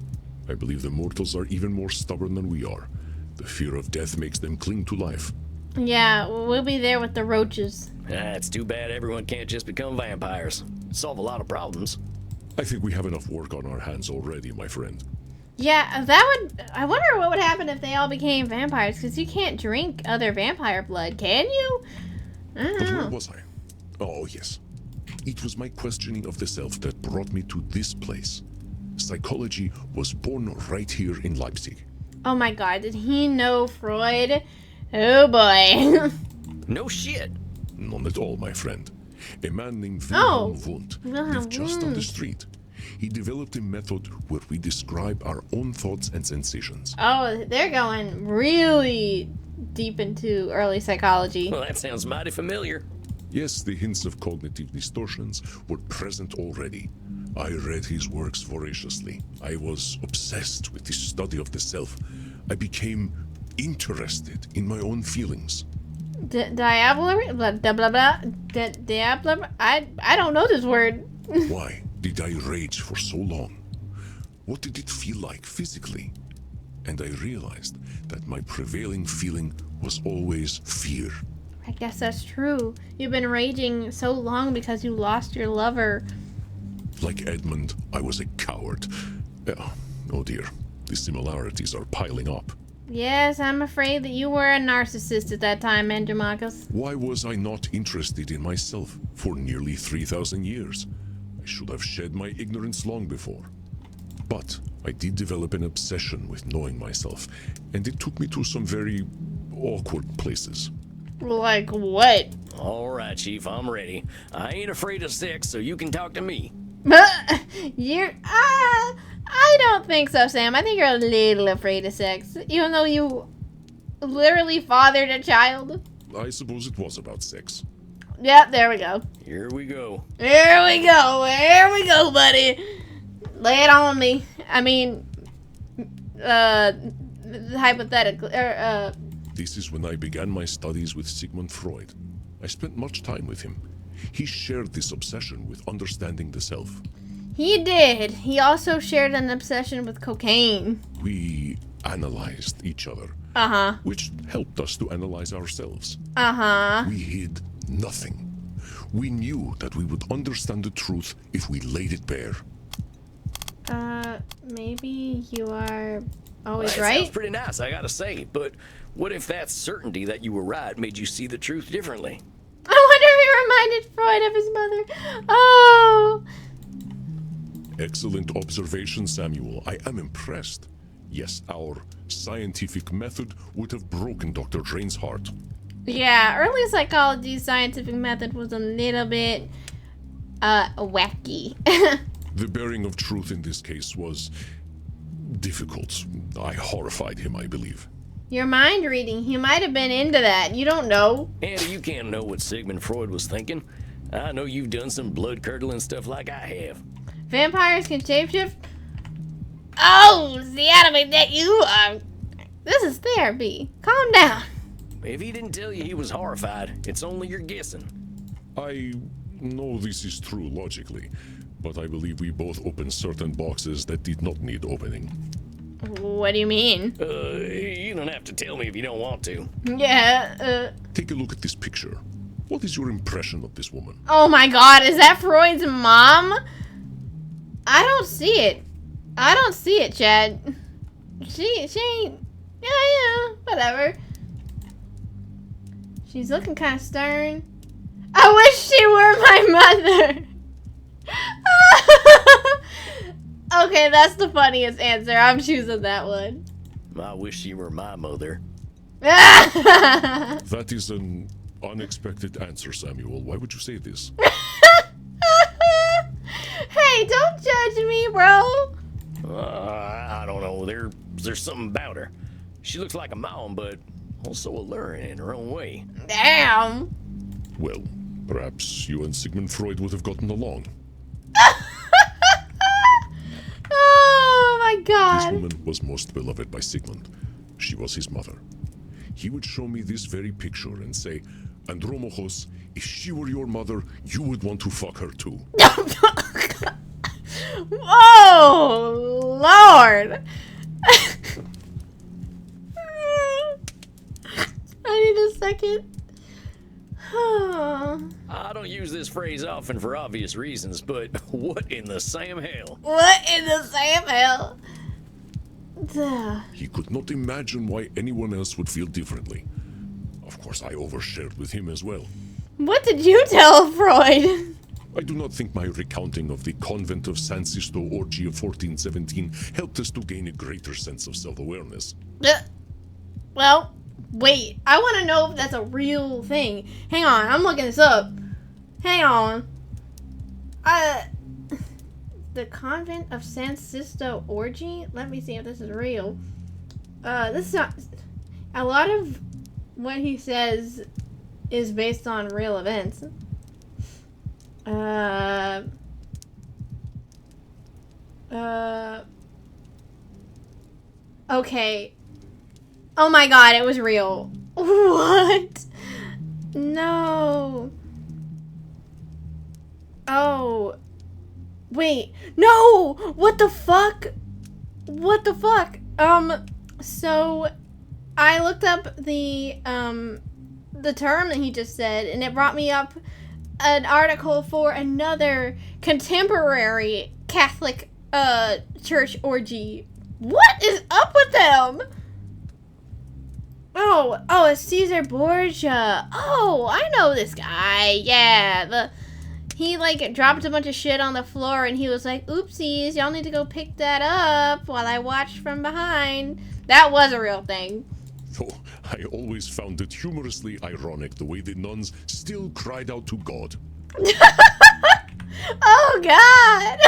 Speaker 2: I believe the mortals are even more stubborn than we are. The fear of death makes them cling to life.
Speaker 1: Yeah, we'll be there with the roaches.
Speaker 3: It's too bad everyone can't just become vampires. It'd solve a lot of problems.
Speaker 2: I think we have enough work on our hands already, my friend.
Speaker 1: Yeah, I wonder what would happen if they all became vampires, because you can't drink other vampire blood, can you? I don't
Speaker 2: But where
Speaker 1: know.
Speaker 2: was I? Oh, yes. It was my questioning of the self that brought me to this place. Psychology was born right here in Leipzig.
Speaker 1: Oh my God, did he know Freud? Oh boy.
Speaker 3: No shit.
Speaker 2: None at all, my friend. A man named
Speaker 1: Oh.
Speaker 2: Wilhelm Wundt
Speaker 1: Wilhelm
Speaker 2: lived just on the
Speaker 1: Wundt.
Speaker 2: street. He developed a method where we describe our own thoughts and sensations.
Speaker 1: Oh, they're going really deep into early psychology.
Speaker 3: Well, that sounds mighty familiar.
Speaker 2: Yes, the hints of cognitive distortions were present already. I read his works voraciously. I was obsessed with the study of the self. I became interested in my own feelings.
Speaker 1: Diablo, blah blah blah blah. Diablo. I don't know this word.
Speaker 2: Why did I rage for so long? What did it feel like physically? And I realized that my prevailing feeling was always fear.
Speaker 1: I guess that's true. You've been raging so long because you lost your lover.
Speaker 2: Like Edmund, I was a coward. Oh dear, the similarities are piling up.
Speaker 1: Yes, I'm afraid that you were a narcissist at that time, Andromachus.
Speaker 2: Why was I not interested in myself for nearly 3,000 years? I should have shed my ignorance long before. But I did develop an obsession with knowing myself, and it took me to some very awkward places.
Speaker 1: Like what?
Speaker 3: All right, Chief, I'm ready. I ain't afraid of sex, so you can talk to me.
Speaker 1: I don't think so, Sam. I think you're a little afraid of sex, even though you literally fathered a child.
Speaker 2: I suppose it was about sex.
Speaker 1: Yep, there we go.
Speaker 3: Here we go.
Speaker 1: Here we go. Here we go, buddy. Lay it on me. I mean, hypothetically,
Speaker 2: This is when I began my studies with Sigmund Freud. I spent much time with him. He shared this obsession with understanding the self.
Speaker 1: he did. He also shared an obsession with cocaine.
Speaker 2: We analyzed each other,
Speaker 1: Uh-huh.
Speaker 2: which helped us to analyze ourselves.
Speaker 1: Uh-huh.
Speaker 2: We hid nothing. We knew that we would understand the truth if we laid it bare.
Speaker 1: Maybe you are always
Speaker 3: That
Speaker 1: right.
Speaker 3: sounds pretty nice, I gotta say. But what if that certainty that you were right made you see the truth differently?
Speaker 1: I wonder if he reminded Freud of his mother. Oh.
Speaker 2: Excellent observation, Samuel. I am impressed. Yes, our scientific method would have broken Dr. Drain's heart.
Speaker 1: Yeah, early psychology scientific method was a little bit, wacky.
Speaker 2: The bearing of truth in this case was difficult. I horrified him, I believe.
Speaker 1: Your mind reading, he might have been into that. You don't know.
Speaker 3: Andy, you can't know what Sigmund Freud was thinking. I know you've done some blood-curdling stuff like I have.
Speaker 1: Vampires can shapeshift? Oh, the anime that you are. This is therapy. Calm down.
Speaker 3: If he didn't tell you he was horrified, it's only your guessing.
Speaker 2: I know this is true logically, but I believe we both opened certain boxes that did not need opening.
Speaker 1: What do you mean?
Speaker 3: You don't have to tell me if you don't want to.
Speaker 1: Yeah,
Speaker 2: Take a look at this picture. What is your impression of this woman?
Speaker 1: oh my god, is that Freud's mom? I don't see it. I don't see it, Chad. She ain't, yeah, whatever. She's looking kind of stern. I wish she were my mother. Okay, that's the funniest answer. I'm choosing that one.
Speaker 3: I wish she were my mother.
Speaker 2: That is an unexpected answer, Samuel. Why would you say this?
Speaker 1: Hey, don't judge me, bro.
Speaker 3: I don't know. There's something about her. She looks like a mom, but also alluring in her own way.
Speaker 1: Damn.
Speaker 2: Well, perhaps you and Sigmund Freud would have gotten along.
Speaker 1: Oh my
Speaker 2: This
Speaker 1: god.
Speaker 2: woman was most beloved by Sigmund. She was his mother. He would show me this very picture and say, Andromachos, if she were your mother, you would want to fuck her too.
Speaker 1: Whoa, Lord. I need a second.
Speaker 3: I don't use this phrase often for obvious reasons, but what in the Sam hell?
Speaker 1: What in the Sam hell? Duh.
Speaker 2: He could not imagine why anyone else would feel differently. Of course, I overshared with him as well.
Speaker 1: What did you tell Freud?
Speaker 2: I do not think my recounting of the convent of San Sisto orgy of 1417 helped us to gain a greater sense of self-awareness.
Speaker 1: Well, wait. I want to know if that's a real thing. Hang on. I'm looking this up. Hang on. The convent of San Sisto orgy? Let me see if this is real. This is not... A lot of what he says is based on real events. Okay. Oh my god, it was real. What? No. Oh. Wait. No! What the fuck? What the fuck? So I looked up the term that he just said, and it brought me up an article for another contemporary Catholic church orgy. What is up with them? Oh, it's Caesar Borgia. Oh, I know this guy. Yeah, he like dropped a bunch of shit on the floor and he was like, oopsies, y'all need to go pick that up while I watched from behind. That was a real thing.
Speaker 2: Though I always found it humorously ironic the way the nuns still cried out to God.
Speaker 1: Oh, God.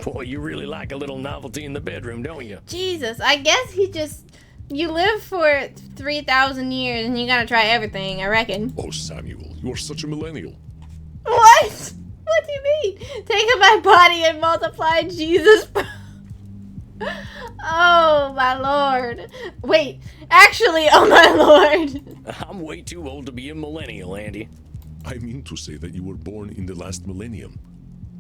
Speaker 3: Boy, you really like a little novelty in the bedroom, don't you?
Speaker 1: Jesus, I guess you live for 3,000 years and you gotta try everything, I reckon.
Speaker 2: Oh, Samuel, you are such a millennial.
Speaker 1: What? What do you mean? Take my body and multiply Jesus. Oh, my Lord. Wait, actually, oh, my Lord.
Speaker 3: I'm way too old to be a millennial, Andy.
Speaker 2: I mean to say that you were born in the last millennium.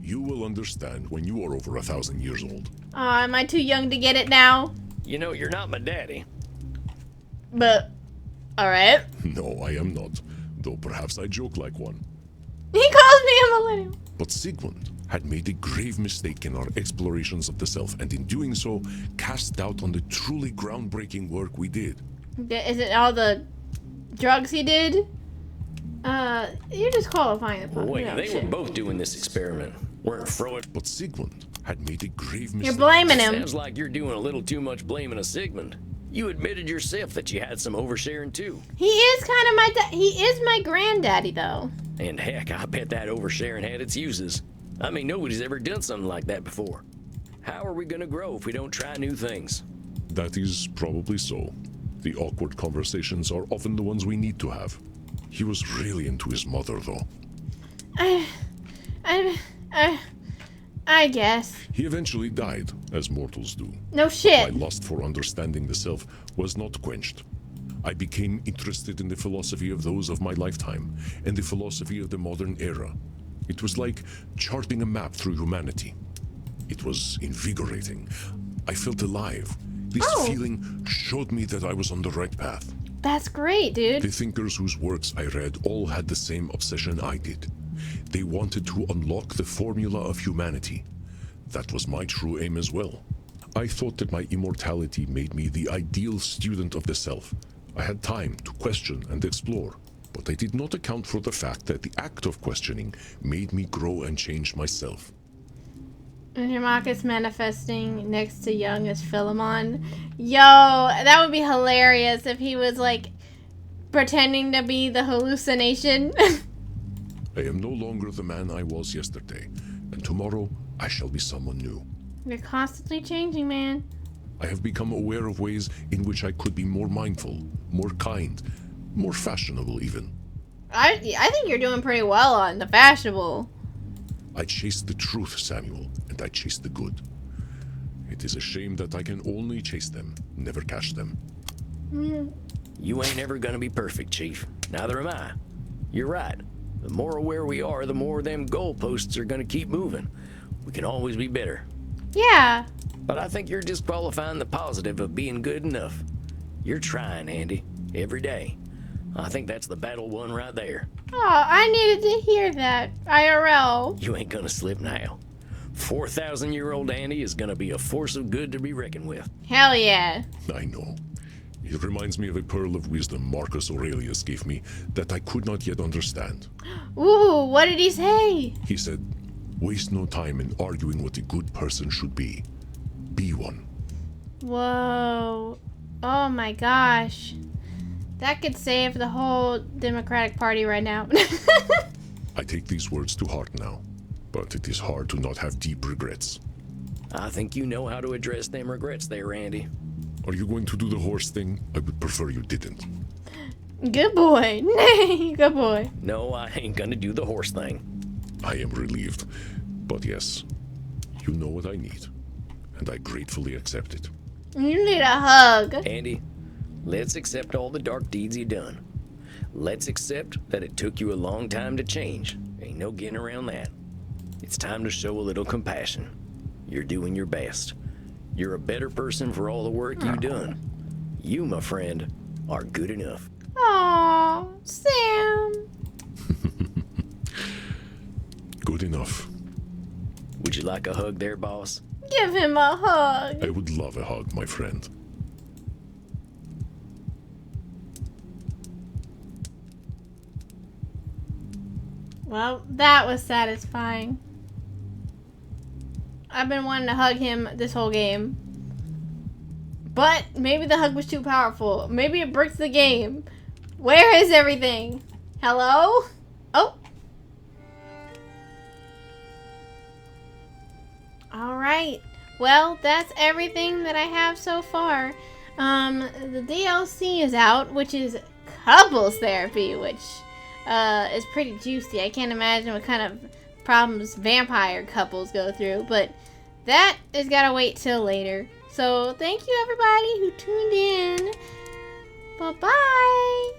Speaker 2: You will understand when you are over 1,000 years old.
Speaker 1: Aw, am I too young to get it now?
Speaker 3: You know, you're not my daddy.
Speaker 1: But, alright.
Speaker 2: No, I am not, though perhaps I joke like one.
Speaker 1: He calls me a millennial.
Speaker 2: But Sigmund had made a grave mistake in our explorations of the self, and in doing so, cast doubt on the truly groundbreaking work we did.
Speaker 1: Is it all the drugs he did? You're just qualifying the point.
Speaker 3: Wait,
Speaker 1: No,
Speaker 3: they
Speaker 1: shit.
Speaker 3: were both doing this experiment. Weren't Freud?
Speaker 2: But Sigmund had made a grave mistake.
Speaker 1: You're blaming him.
Speaker 3: Sounds like you're doing a little too much blaming of Sigmund. You admitted yourself that you had some oversharing too.
Speaker 1: He is kind of my he is my granddaddy, though.
Speaker 3: And heck, I bet that oversharing had its uses. I mean, nobody's ever done something like that before. How are we gonna grow if we don't try new things?
Speaker 2: That is probably so. The awkward conversations are often the ones we need to have. He was really into his mother, though.
Speaker 1: I guess.
Speaker 2: He eventually died, as mortals do.
Speaker 1: No
Speaker 2: My
Speaker 1: shit.
Speaker 2: lust for understanding the self was not quenched. I became interested in the philosophy of those of my lifetime and the philosophy of the modern era. It was like charting a map through humanity. It was invigorating. I felt alive. This
Speaker 1: Oh.
Speaker 2: feeling showed me that I was on the right path.
Speaker 1: That's great, dude.
Speaker 2: The thinkers whose works I read all had the same obsession I did. They wanted to unlock the formula of humanity. That was my true aim as well. I thought that my immortality made me the ideal student of the self. I had time to question and explore, but I did not account for the fact that the act of questioning made me grow and change myself.
Speaker 1: Andromachus manifesting next to young as Philemon. Yo, that would be hilarious if he was like pretending to be the hallucination.
Speaker 2: I am no longer the man I was yesterday, and tomorrow I shall be someone new.
Speaker 1: You're constantly changing, man.
Speaker 2: I have become aware of ways in which I could be more mindful, more kind, more fashionable even.
Speaker 1: I think you're doing pretty well on the fashionable.
Speaker 2: I chase the truth, Samuel, and I chase the good. It is a shame that I can only chase them, never catch them.
Speaker 3: You ain't ever gonna be perfect, Chief. Neither am I. You're right. The more aware we are, the more them goalposts are gonna keep moving. We can always be better.
Speaker 1: Yeah.
Speaker 3: But I think you're disqualifying the positive of being good enough. You're trying, Andy, every day. I think that's the battle won right there.
Speaker 1: Oh, I needed to hear that. IRL.
Speaker 3: You ain't gonna slip now. 4,000-year-old Andy is gonna be a force of good to be reckoned with.
Speaker 1: Hell yeah.
Speaker 2: I know. It reminds me of a pearl of wisdom Marcus Aurelius gave me that I could not yet understand.
Speaker 1: Ooh, what did he say?
Speaker 2: He said, "Waste no time in arguing what a good person should be. Be one."
Speaker 1: Whoa. Oh my gosh. That could save the whole Democratic Party right now.
Speaker 2: I take these words to heart now, but it is hard to not have deep regrets.
Speaker 3: I think you know how to address them regrets there, Andy.
Speaker 2: Are you going to do the horse thing? I would prefer you didn't.
Speaker 1: Good boy. Good boy.
Speaker 3: No, I ain't gonna do the horse thing.
Speaker 2: I am relieved, but yes, you know what I need, and I gratefully accept it.
Speaker 1: You need a hug.
Speaker 3: Andy, let's accept all the dark deeds you done. Let's accept that it took you a long time to change. Ain't no getting around that. It's time to show a little compassion. You're doing your best. You're a better person for all the work you done. You, my friend, are good enough.
Speaker 1: Aw, Sam.
Speaker 2: Good enough.
Speaker 3: Would you like a hug there, boss?
Speaker 1: Give him a hug.
Speaker 2: I would love a hug, my friend.
Speaker 1: Well, that was satisfying. I've been wanting to hug him this whole game. But maybe the hug was too powerful. Maybe it breaks the game. Where is everything? Hello? Oh. Alright. Well, that's everything that I have so far. The DLC is out, which is couples therapy, which is pretty juicy. I can't imagine what kind of problems vampire couples go through, but that has got to wait till later. So thank you everybody who tuned in. Bye-bye.